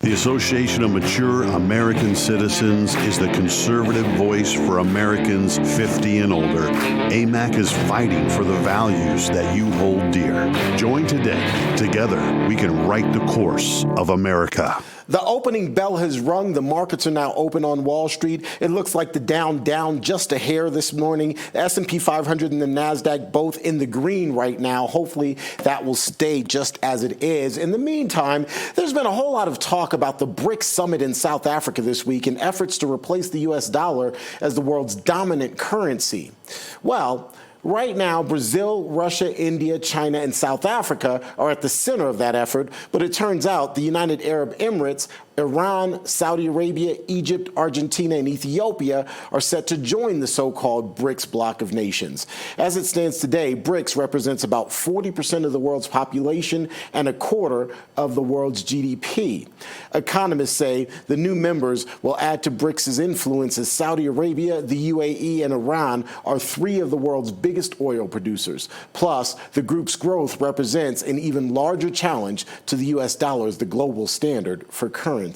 The Association of Mature American Citizens is the conservative voice for Americans 50 and older. AMAC is fighting for the values that you hold dear. Join today. Together, we can write the course of America. The opening bell has rung. The markets are now open on Wall Street. It looks like the down just a hair this morning. The S&P 500 and the NASDAQ both in the green right now. Hopefully that will stay just as it is. In the meantime, there's been a whole lot of talk about the BRICS summit in South Africa this week and efforts to replace the U.S. dollar as the world's dominant currency. Well, right now, Brazil, Russia, India, China, and South Africa are at the center of that effort, but it turns out the United Arab Emirates, Iran, Saudi Arabia, Egypt, Argentina, and Ethiopia are set to join the so-called BRICS bloc of nations. As it stands today, BRICS represents about 40% of the world's population and a quarter of the world's GDP. Economists say the new members will add to BRICS' influence as Saudi Arabia, the UAE, and Iran are 3 of the world's biggest oil producers. Plus, the group's growth represents an even larger challenge to the U.S. dollar as the global standard for currency.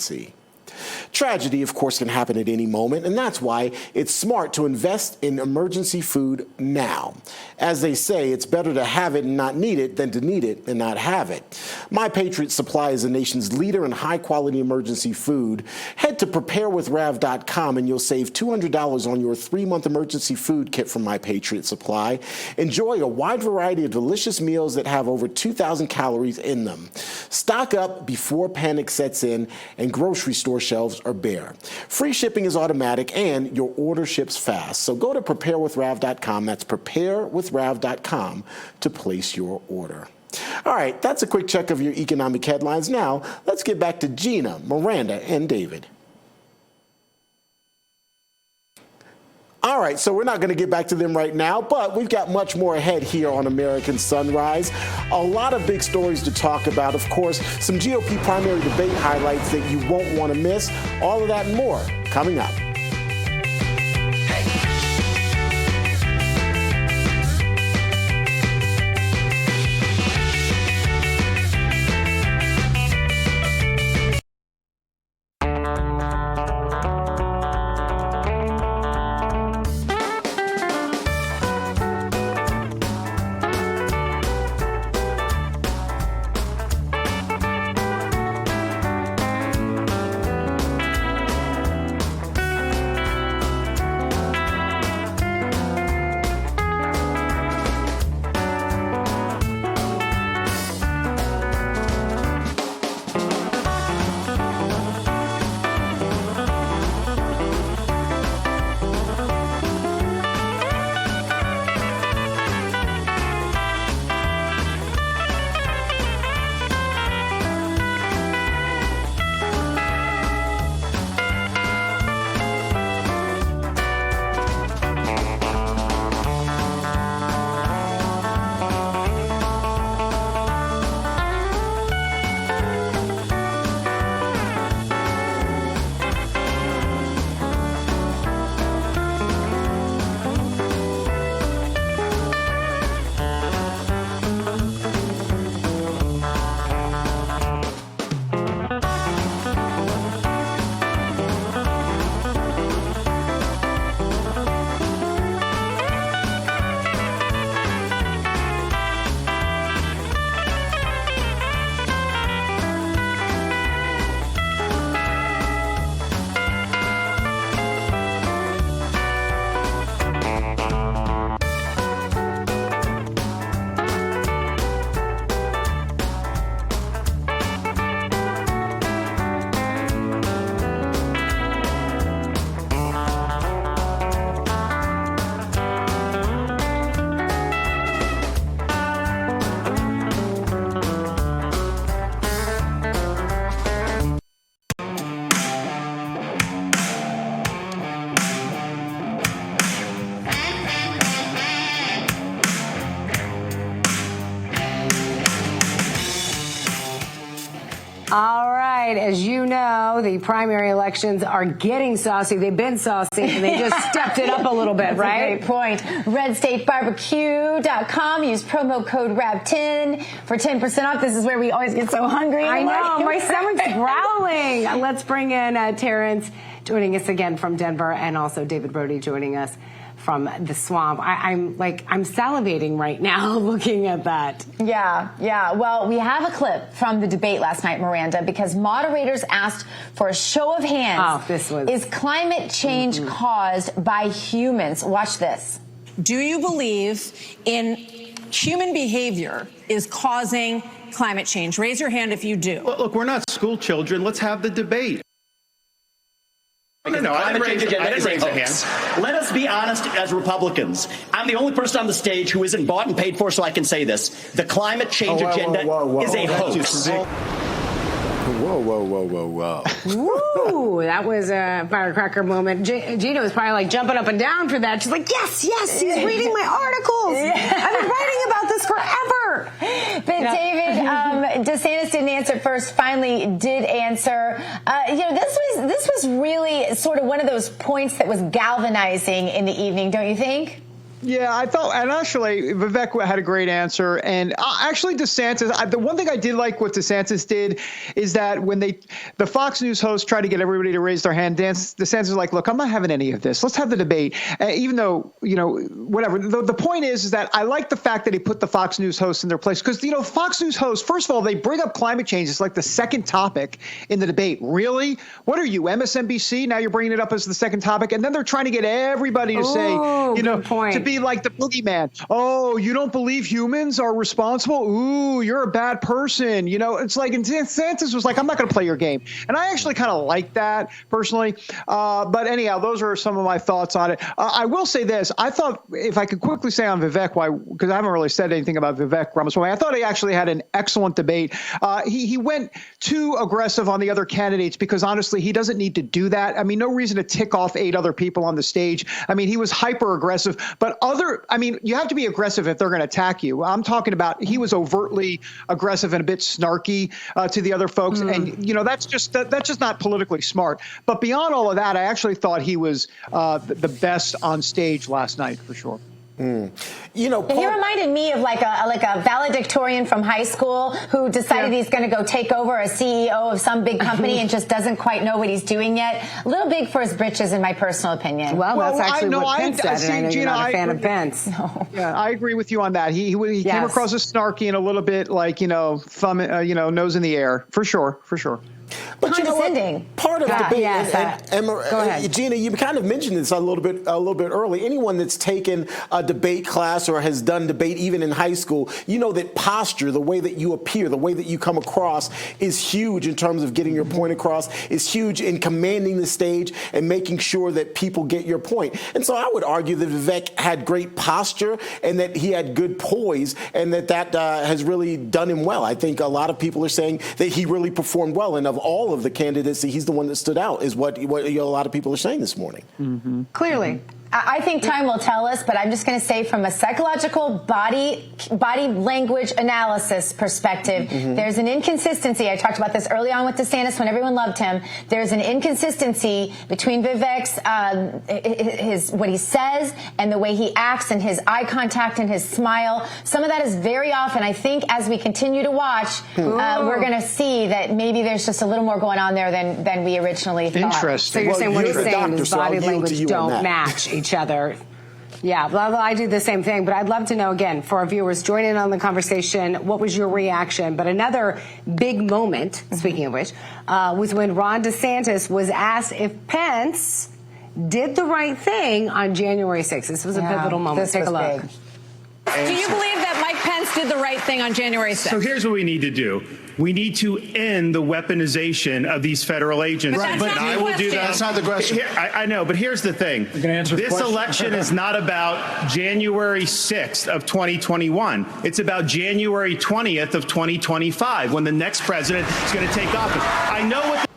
Tragedy, of course, can happen at any moment, and that's why it's smart to invest in emergency food now. As they say, it's better to have it and not need it than to need it and not have it. My Patriot Supply is the nation's leader in high-quality emergency food. Head to preparewithrav.com and you'll save $200 on your 3-month emergency food kit from My Patriot Supply. Enjoy a wide variety of delicious meals that have over 2,000 calories in them. Stock up before panic sets in and grocery store shelves are bare. Free shipping is automatic and your order ships fast. So go to preparewithrav.com. That's preparewithrav.com to place your order. All right, that's a quick check of your economic headlines. Now, let's get back to Gina, Miranda, and David. All right, so we're not going to get back to them right now, but we've got much more ahead here on American Sunrise. A lot of big stories to talk about. Of course, some GOP primary debate highlights that you won't want to miss. All of that and more coming up. All right. As you know, the primary elections are getting saucy. They've been saucy, and they just stepped it up a little bit, right? Great point. RedStateBarbecue.com. Use promo code RAP10 for 10% off. This is where we always get so hungry. I know. My stomach's growling. Let's bring in Terrance joining us again from Denver, and also David Brody joining us from the swamp. I'm salivating right now looking at that. Yeah. Well, we have a clip from the debate last night, Miranda, because moderators asked for a show of hands. Is climate change caused by humans? Watch this. Do you believe in human behavior is causing climate change? Raise your hand if you do. Look, we're not school children. Let's have the debate. No, I didn't raise a hand. Let us be honest as Republicans. I'm the only person on the stage who isn't bought and paid for, so I can say this. The climate change agenda is a hoax. Whoa. Ooh, that was a firecracker moment. Gina was probably like jumping up and down for that. She's like, yes, he's reading my articles. I've been writing about this forever. But David, DeSantis didn't answer first, finally did answer. This was really sort of one of those points that was galvanizing in the evening, don't you think? Yeah, I thought, and actually, Vivek had a great answer. And actually, DeSantis, the one thing I did like what DeSantis did is that when the Fox News host tried to get everybody to raise their hand, DeSantis was like, look, I'm not having any of this. Let's have the debate. Even though, whatever. The point is that I like the fact that he put the Fox News hosts in their place. Because, Fox News hosts, first of all, they bring up climate change. It's like the second topic in the debate. Really? What are you, MSNBC? Now you're bringing it up as the second topic. And then they're trying to get everybody to say, to be like the boogeyman. Oh, you don't believe humans are responsible? Ooh, you're a bad person. It's like, and DeSantis was like, I'm not going to play your game. And I actually kind of like that personally. But anyhow, those are some of my thoughts on it. I will say this. I thought, if I could quickly say on Vivek, because I haven't really said anything about Vivek Ramaswamy, I thought he actually had an excellent debate. He went too aggressive on the other candidates because honestly, he doesn't need to do that. I mean, no reason to tick off 8 other people on the stage. I mean, he was hyper aggressive, but you have to be aggressive if they're going to attack you. I'm talking about he was overtly aggressive and a bit snarky to the other folks. And, that's just not politically smart. But beyond all of that, I actually thought he was the best on stage last night for sure. He reminded me of like a valedictorian from high school who decided he's going to go take over a CEO of some big company and just doesn't quite know what he's doing yet. A little big for his britches, in my personal opinion. Well, that's actually what Pence said, and I know you're not a fan of Pence. No. Yeah, I agree with you on that. He came across as snarky and a little bit like, thumb, nose in the air, for sure. But condescending. Part of debate, Go ahead. Gina, you kind of mentioned this a little bit early. Anyone that's taken a debate class or has done debate even in high school, that posture, the way that you appear, the way that you come across is huge in terms of getting your point across, is huge in commanding the stage and making sure that people get your point. And so I would argue that Vivek had great posture and that he had good poise and that has really done him well. I think a lot of people are saying that he really performed well, and of all of the candidates, he's the one that stood out, is what a lot of people are saying this morning. Mm-hmm. Clearly. I think time will tell us, but I'm just going to say from a psychological body language analysis perspective, there's an inconsistency. I talked about this early on with DeSantis when everyone loved him. There's an inconsistency between Vivek's, what he says and the way he acts and his eye contact and his smile. Some of that is very off, and I think as we continue to watch, we're going to see that maybe there's just a little more going on there than we originally thought. Interesting. So you're saying what he's saying is body language don't match each other. Yeah, well, I do the same thing, but I'd love to know, again, for our viewers, join in on the conversation. What was your reaction? But another big moment, speaking of which, was when Ron DeSantis was asked if Pence did the right thing on January 6th. This was a pivotal moment. Take a look. Do you believe that Mike Pence did the right thing on January 6th? So here's what we need to do. We need to end the weaponization of these federal agents. Right, but I will do that. That's not the question. I know, but here's the thing. This election is not about January 6th of 2021. It's about January 20th of 2025, when the next president is going to take office. I know what.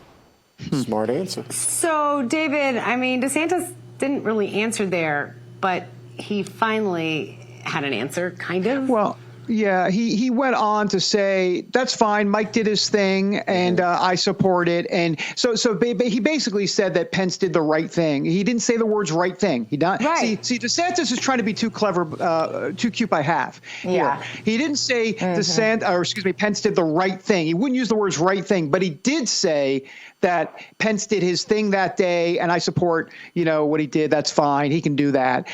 Smart answer. So, David, DeSantis didn't really answer there, but he finally had an answer, kind of. Well, Yeah, he went on to say, that's fine. Mike did his thing, and I support it. And so he basically said that Pence did the right thing. He didn't say the words right thing. He done. Right. See, DeSantis is trying to be too clever, too cute by half. Yeah. Here. He didn't say Pence did the right thing. He wouldn't use the words right thing, but he did say that Pence did his thing that day, and I support, what he did. That's fine. He can do that.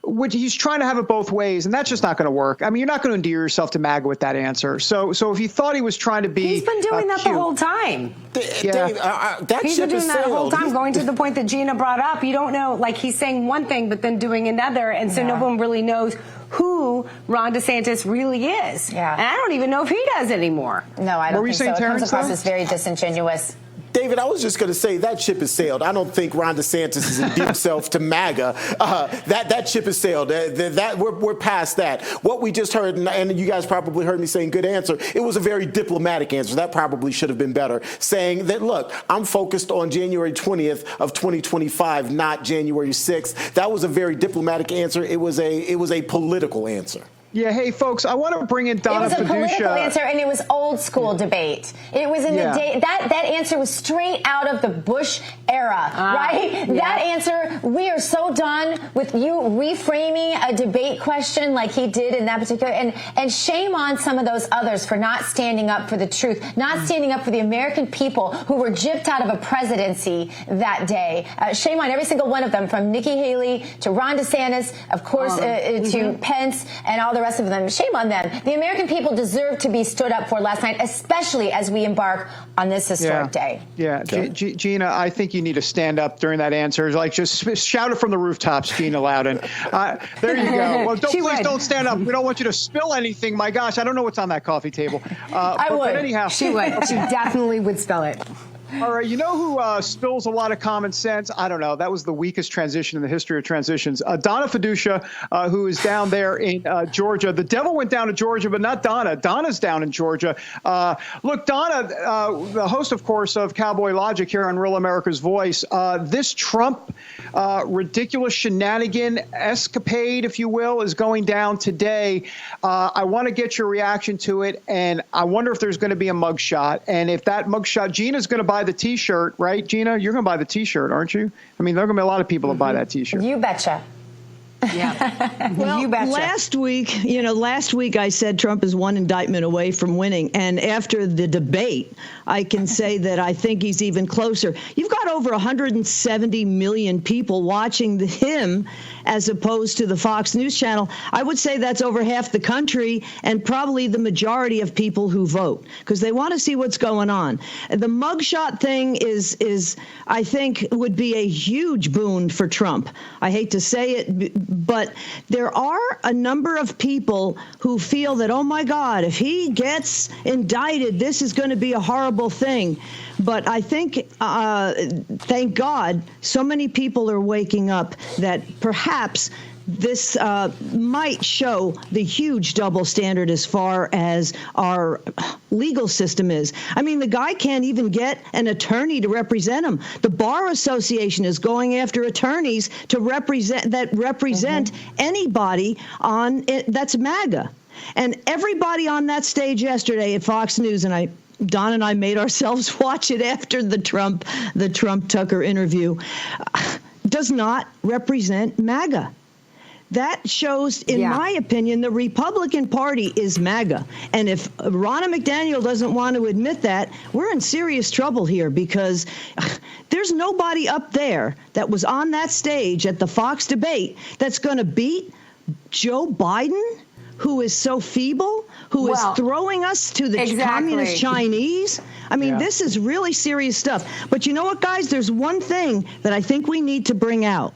Which he's trying to have it both ways, and that's just not going to work. I mean, you're not going to endear yourself to MAGA with that answer. So if you thought he was trying to be, he's been doing that the whole time. Yeah, he's been doing that the whole time. Going to the point that Gina brought up, you don't know, like he's saying one thing but then doing another, and so no one really knows who Ron DeSantis really is. Yeah, and I don't even know if he does anymore. No, I don't think so. It comes across as very disingenuous. David, I was just going to say that ship has sailed. I don't think Ron DeSantis is endeared himself to MAGA. That ship has sailed. We're past that. What we just heard, and you guys probably heard me saying good answer, it was a very diplomatic answer. That probably should have been better. Saying that, look, I'm focused on January 20th of 2025, not January 6th. That was a very diplomatic answer. It was a political answer. Yeah, hey, folks, I want to bring in Donna Fiducia. It was a political answer, and it was old school debate. It was in the day that answer was straight out of the Bush era, right? Yeah. That answer, we are so done with you reframing a debate question like he did in that particular, and shame on some of those others for not standing up for the truth, not standing up for the American people who were gypped out of a presidency that day. Shame on every single one of them, from Nikki Haley to Ron DeSantis, of course, to Pence and all the rest of them. Shame on them. The American people deserve to be stood up for last night, especially as we embark on this historic day. Yeah, okay. Gina, I think you need to stand up during that answer. Like, just shout it from the rooftops, Gina Loudon. There you go. Well, please don't stand up. We don't want you to spill anything. My gosh, I don't know what's on that coffee table. I would. But anyhow. She would. She definitely would spill it. All right, you know who spills a lot of common sense? I don't know. That was the weakest transition in the history of transitions. Donna Fiducia, who is down there in Georgia. The devil went down to Georgia, but not Donna. Donna's down in Georgia. Look, Donna, the host, of course, of Cowboy Logic here on Real America's Voice, this Trump ridiculous shenanigan escapade, if you will, is going down today. I want to get your reaction to it, and I wonder if there's going to be a mugshot. And if that mugshot, Gina's going to buy the T-shirt, right, Gina? You're going to buy the T-shirt, aren't you? I mean, there are going to be a lot of people that buy that T-shirt. You betcha. Yeah. Well, you betcha. last week I said Trump is one indictment away from winning. And after the debate, I can say that I think he's even closer. You've got over 170 million people watching him as opposed to the Fox News channel. I would say that's over half the country and probably the majority of people who vote because they want to see what's going on. The mugshot thing is I think would be a huge boon for Trump. I hate to say it, but there are a number of people who feel that, oh, my God, if he gets indicted, this is going to be a horrible thing. But I think, thank God, so many people are waking up that perhaps this might show the huge double standard as far as our legal system is. I mean, the guy can't even get an attorney to represent him. The Bar Association is going after attorneys to represent anybody on it that's MAGA. And everybody on that stage yesterday at Fox News, and Don and I made ourselves watch it after the Trump Tucker interview, does not represent MAGA. That shows, in my opinion, the Republican Party is MAGA. And if Ronna McDaniel doesn't want to admit that, we're in serious trouble here because there's nobody up there that was on that stage at the Fox debate that's going to beat Joe Biden, who is so feeble, who is throwing us to the communist Chinese. I mean, this is really serious stuff. But you know what, guys? There's one thing that I think we need to bring out,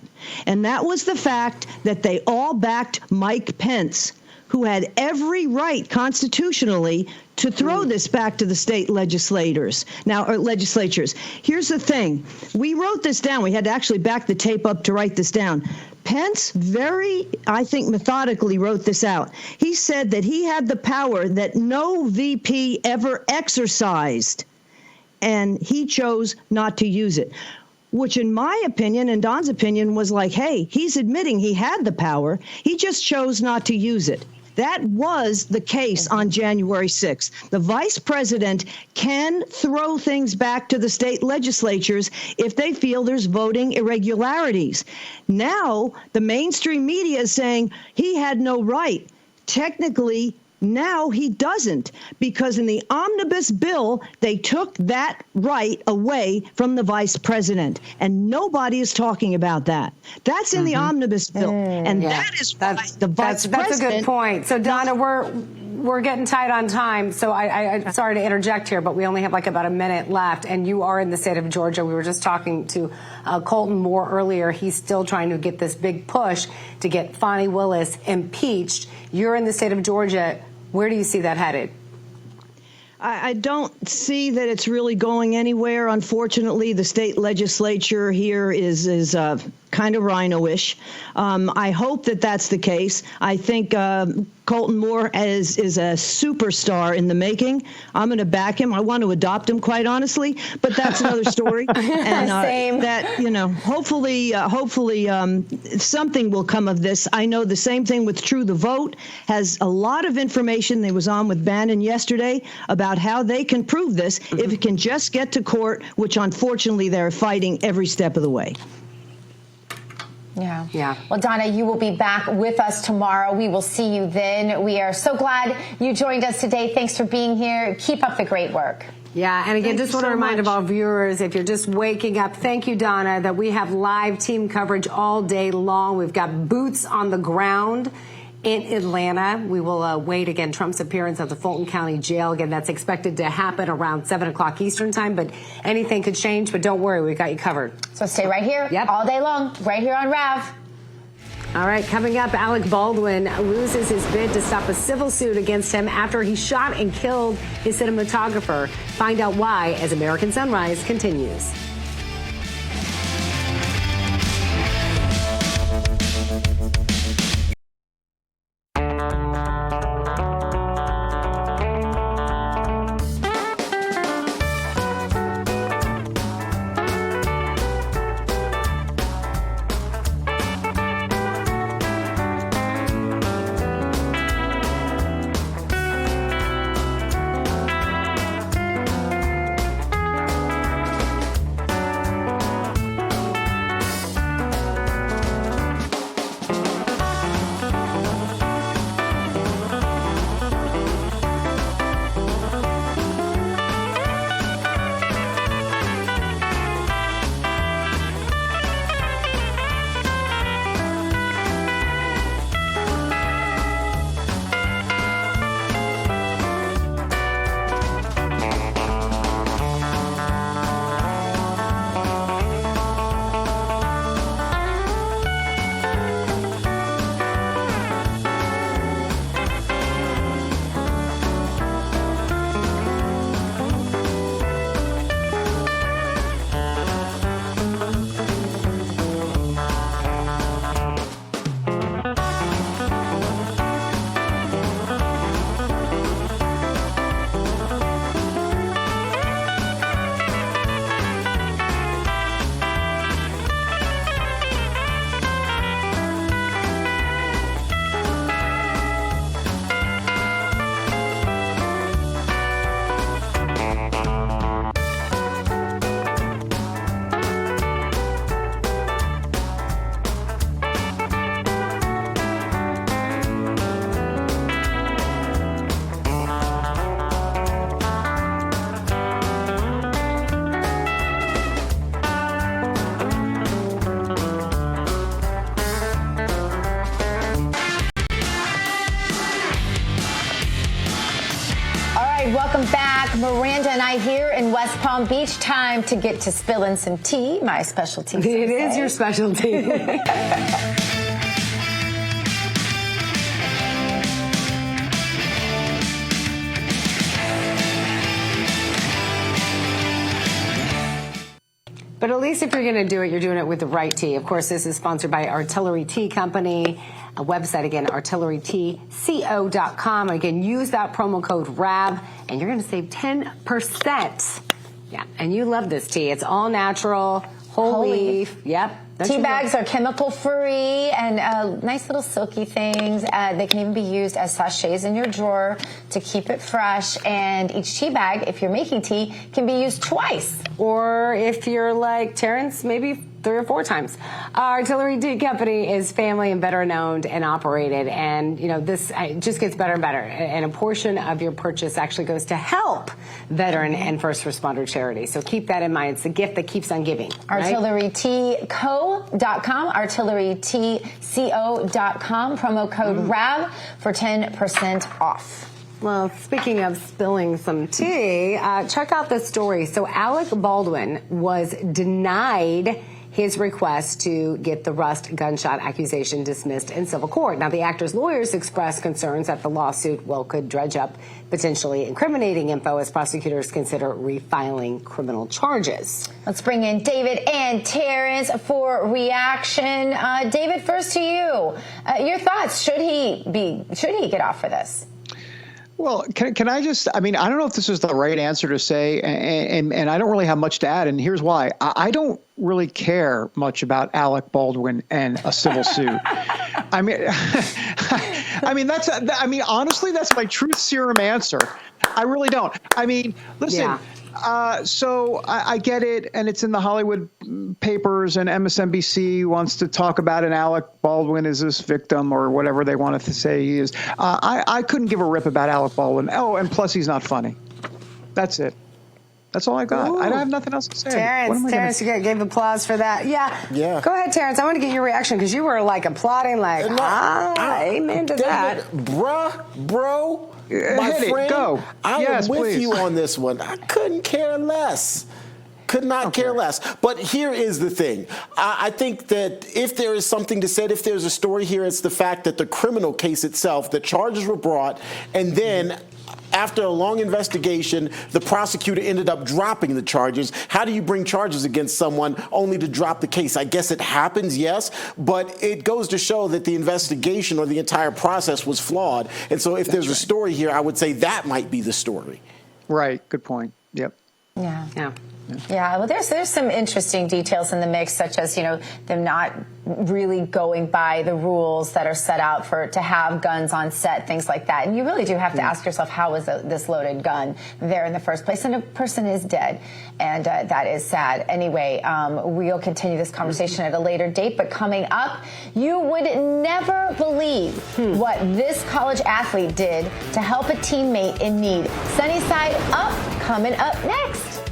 and that was the fact that they all backed Mike Pence, who had every right constitutionally to throw this back to the state legislatures. Here's the thing. We wrote this down. We had to actually back the tape up to write this down. Pence I think, methodically wrote this out. He said that he had the power that no VP ever exercised, and he chose not to use it, which in my opinion and Don's opinion was like, hey, he's admitting he had the power. He just chose not to use it. That was the case on January 6th. The vice president can throw things back to the state legislatures if they feel there's voting irregularities. Now, the mainstream media is saying he had no right. Technically, now he doesn't, because in the omnibus bill, they took that right away from the vice president. And nobody is talking about that. That's in the omnibus bill. And that is why the vice president... That's a good point. So, Donna, we're getting tight on time, so I'm sorry to interject here, but we only have like about a minute left, and you are in the state of Georgia. We were just talking to Colton Moore earlier. He's still trying to get this big push to get Fani Willis impeached. You're in the state of Georgia. Where do you see that headed? I don't see that it's really going anywhere. Unfortunately, the state legislature here is kind of rhino-ish. I hope that that's the case. I think Colton Moore is a superstar in the making. I'm going to back him. I want to adopt him, quite honestly, but that's another story. And Same. That, you know, hopefully something will come of this. I know the same thing with True the Vote has a lot of information. They was on with Bannon yesterday about how they can prove this if it can just get to court, which unfortunately they're fighting every step of the way. Yeah. Well, Donna, you will be back with us tomorrow. We will see you then. We are so glad you joined us today. Thanks for being here. Keep up the great work. Yeah, and again, just want to remind our viewers, if you're just waking up, thank you, Donna, that we have live team coverage all day long. We've got boots on the ground in Atlanta. We will await, again, Trump's appearance at the Fulton County Jail. Again, that's expected to happen around 7 o'clock Eastern time, but anything could change. But don't worry, we've got you covered. So stay right here all day long, right here on RAV. All right, coming up, Alec Baldwin loses his bid to stop a civil suit against him after he shot and killed his cinematographer. Find out why as American Sunrise continues. Welcome back. Miranda and I here in West Palm Beach. Time to get to spilling some tea, my specialty. It is your specialty. But at least if you're going to do it, you're doing it with the right tea. Of course, this is sponsored by Artillery Tea Company. A website, again, artilleryteaco.com. Again, use that promo code RAV, and you're going to save 10%. Yeah, and you love this tea. It's all natural, whole leaf. Yep. Tea bags are chemical-free and nice little silky things. They can even be used as sachets in your drawer to keep it fresh. And each tea bag, if you're making tea, can be used twice. Or if you're like Terrance, maybe 3 or 4 times. Artillery Tea Company is family and veteran-owned and operated. And, you know, this just gets better and better. And a portion of your purchase actually goes to help veteran and first responder charities. So keep that in mind. It's the gift that keeps on giving. ArtilleryTeaCo.com, ArtilleryTeaCo.com, promo code RAB for 10% off. Well, speaking of spilling some tea, check out this story. So Alec Baldwin was denied his request to get the Rust gunshot accusation dismissed in civil court. Now, the actor's lawyers expressed concerns that the lawsuit, could dredge up potentially incriminating info as prosecutors consider refiling criminal charges. Let's bring in David and Terrance for reaction. David, first to you. Your thoughts? Should he get off for this? Well, can I just, I mean, I don't know if this is the right answer to say, and I don't really have much to add, and here's why. I don't really care much about Alec Baldwin and a civil suit. I mean, honestly, that's my truth serum answer. I really don't. I mean, listen. Yeah. So I get it, and it's in the Hollywood papers, and MSNBC wants to talk about an Alec Baldwin as this victim or whatever they wanted to say he is. I couldn't give a rip about Alec Baldwin. Oh, and plus he's not funny. That's it. That's all I got. Ooh. I have nothing else to say. Terrance, you gave applause for that. Yeah. Go ahead, Terrance. I want to get your reaction because you were like applauding, like, amen to that. Bro. My friend, go. I am with you on this one. I couldn't care less. Could not care less. But here is the thing. I think that if there is something to say, if there's a story here, it's the fact that the criminal case itself, the charges were brought, and then after a long investigation, the prosecutor ended up dropping the charges. How do you bring charges against someone only to drop the case? I guess it happens, yes, but it goes to show that the investigation or the entire process was flawed. And so if there's a story here, I would say that might be the story. Right. Good point. Yep. Yeah, well, there's some interesting details in the mix, such as, them not really going by the rules that are set out to have guns on set, things like that. And you really do have to ask yourself, how was this loaded gun there in the first place? And a person is dead, and that is sad. Anyway, we'll continue this conversation at a later date, but coming up, you would never believe what this college athlete did to help a teammate in need. Sunny Side Up, coming up next.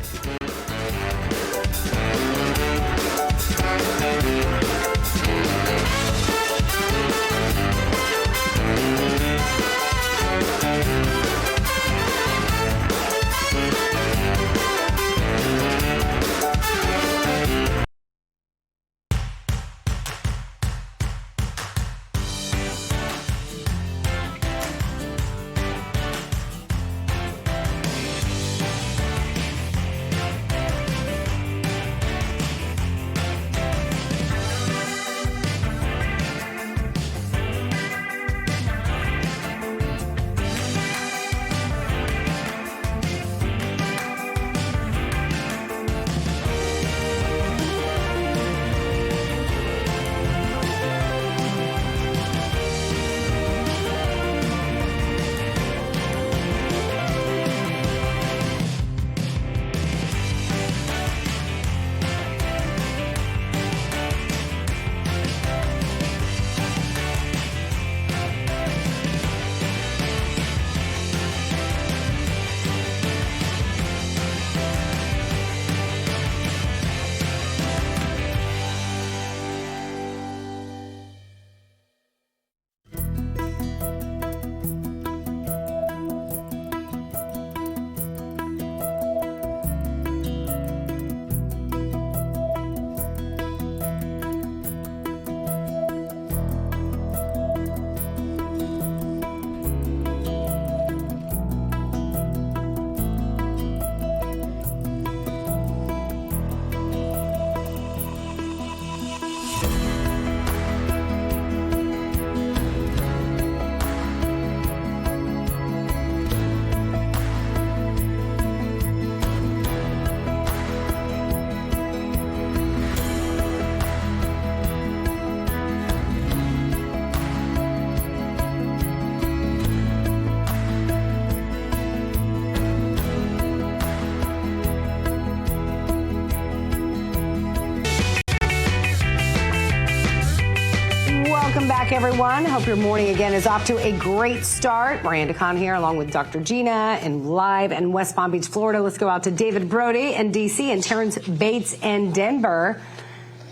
back, everyone. Hope your morning again is off to a great start. Miranda Khan here, along with Dr. Gina, and live in West Palm Beach, Florida. Let's go out to David Brody in D.C. and Terrance Bates in Denver.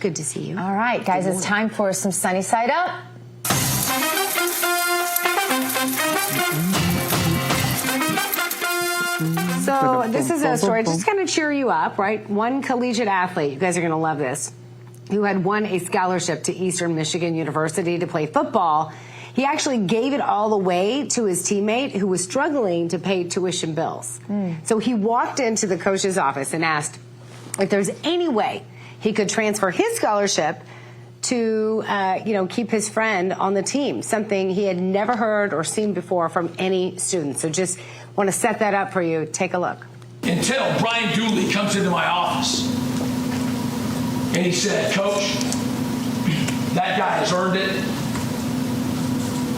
Good to see you. All right, guys, it's time for some Sunny Side Up. So this is a story just kind of cheer you up, right? One collegiate athlete, you guys are going to love this, who had won a scholarship to Eastern Michigan University to play football. He actually gave it all away to his teammate who was struggling to pay tuition bills. So he walked into the coach's office and asked if there's any way he could transfer his scholarship to, keep his friend on the team, something he had never heard or seen before from any student. So just want to set that up for you. Take a look. Until Brian Dooley comes into my office and he said, "Coach, that guy has earned it.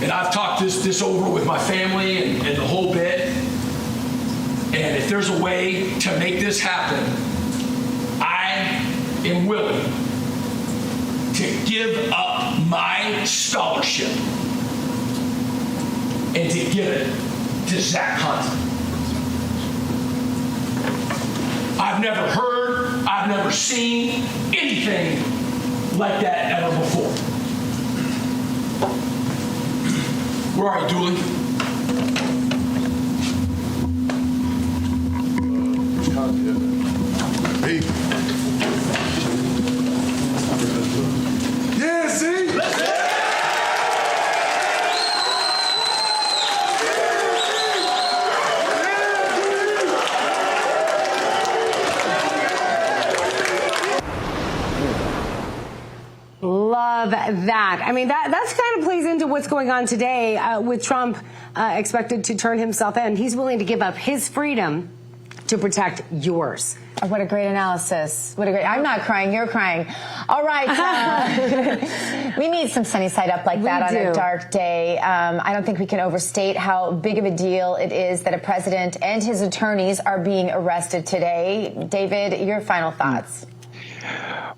And I've talked this over with my family and the whole bit. And if there's a way to make this happen, I am willing to give up my scholarship and to give it to Zach Hunt." I've never heard, I've never seen anything like that ever before. Where are you, Dooley? Hey. Yeah, see? Love that. I mean, that's kind of plays into what's going on today with Trump expected to turn himself in. He's willing to give up his freedom to protect yours. Oh, what a great analysis. I'm not crying, you're crying. All right. We need some sunny side up like that on a dark day. I don't think we can overstate how big of a deal it is that a president and his attorneys are being arrested today. David, your final thoughts.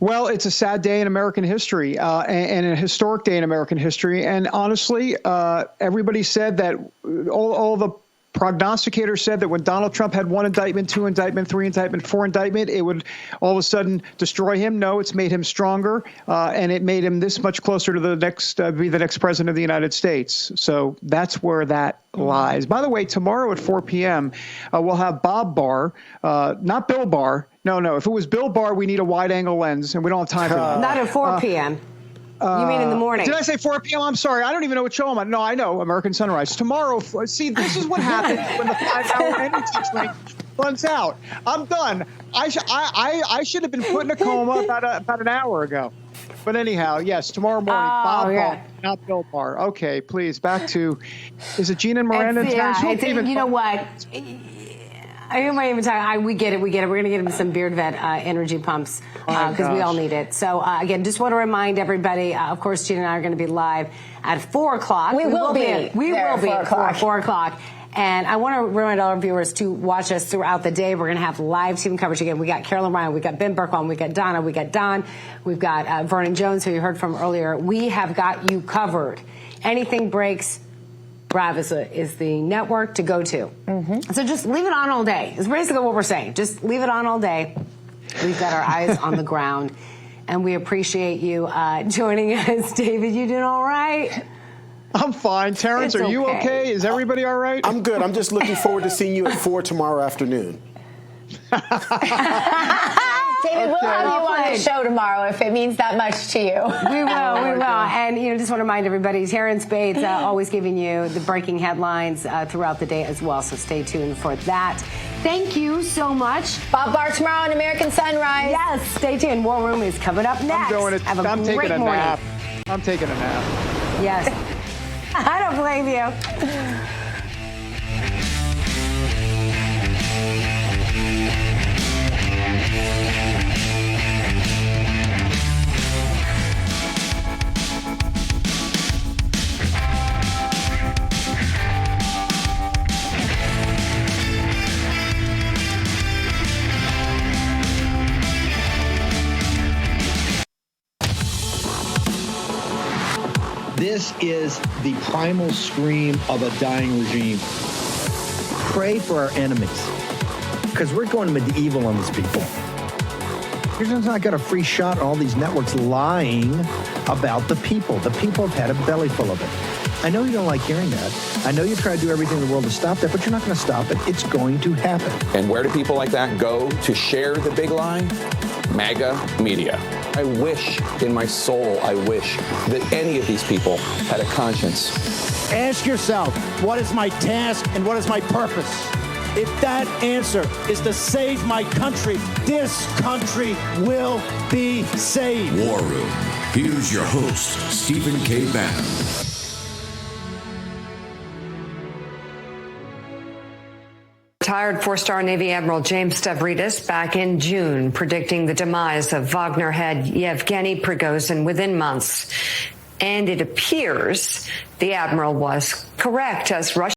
Well, it's a sad day in American history and a historic day in American history. And honestly, everybody said that all the prognosticators said that when Donald Trump had 1 indictment, 2 indictment, 3 indictment, 4 indictment, it would all of a sudden destroy him. No, it's made him stronger, and it made him this much closer to the next be the next president of the United States. So that's where that lies. By the way, tomorrow at 4 p.m., we'll have Bob Barr, not Bill Barr. No. If it was Bill Barr, we need a wide-angle lens, and we don't have time for that. Not at 4 p.m. You mean in the morning? Did I say 4 p.m.? I'm sorry. I don't even know what show I'm on. No, I know. American Sunrise. Tomorrow. See, this is what happens when the 5-hour energy drink runs out. I'm done. I should have been put in a coma about an hour ago. But anyhow, yes, tomorrow morning, Bob Barr, not Bill Barr. Okay, please, back to, is it Gina and Miranda? You know what? I might even talk. We get it. We're going to get him some Beard Vet energy pumps because we all need it. So, again, just want to remind everybody, of course, Gina and I are going to be live at 4 o'clock. We will be at 4 o'clock. And I want to remind all our viewers to watch us throughout the day. We're going to have live team coverage again. We got Carolyn Ryan, we got Ben Berkwan, we got Donna, we got Don, we've got Vernon Jones, who you heard from earlier. We have got you covered. Anything breaks, Brav is the network to go to. So just leave it on all day. It's basically what we're saying. Just leave it on all day. We've got our eyes on the ground. And we appreciate you joining us. David, you doing all right? I'm fine. Terrance, are you okay? Is everybody all right? I'm good. I'm just looking forward to seeing you at 4 tomorrow afternoon. David, we'll have you on the show tomorrow if it means that much to you. We will. And, just want to remind everybody, Terrance Bates always giving you the breaking headlines throughout the day as well. So stay tuned for that. Thank you so much. Bob Barr tomorrow on American Sunrise. Yes, stay tuned. War Room is coming up next. I'm taking a nap. I'm taking a nap. Yes. I don't blame you. This This is the primal scream of a dying regime. Pray for our enemies, because we're going medieval on these people. You're just not got a free shot on all these networks lying about the people. The people have had a belly full of it. I know you don't like hearing that. I know you try to do everything in the world to stop that, but you're not going to stop it. It's going to happen. And where do people like that go to share the big lie? MAGA media. I wish in my soul, I wish that any of these people had a conscience. Ask yourself, what is my task and what is my purpose? If that answer is to save my country, this country will be saved. War Room. Here's your host, Stephen K. Bannon. Retired four-star Navy Admiral James Stavridis back in June predicting the demise of Wagner head Yevgeny Prigozhin within months. And it appears the admiral was correct as Russia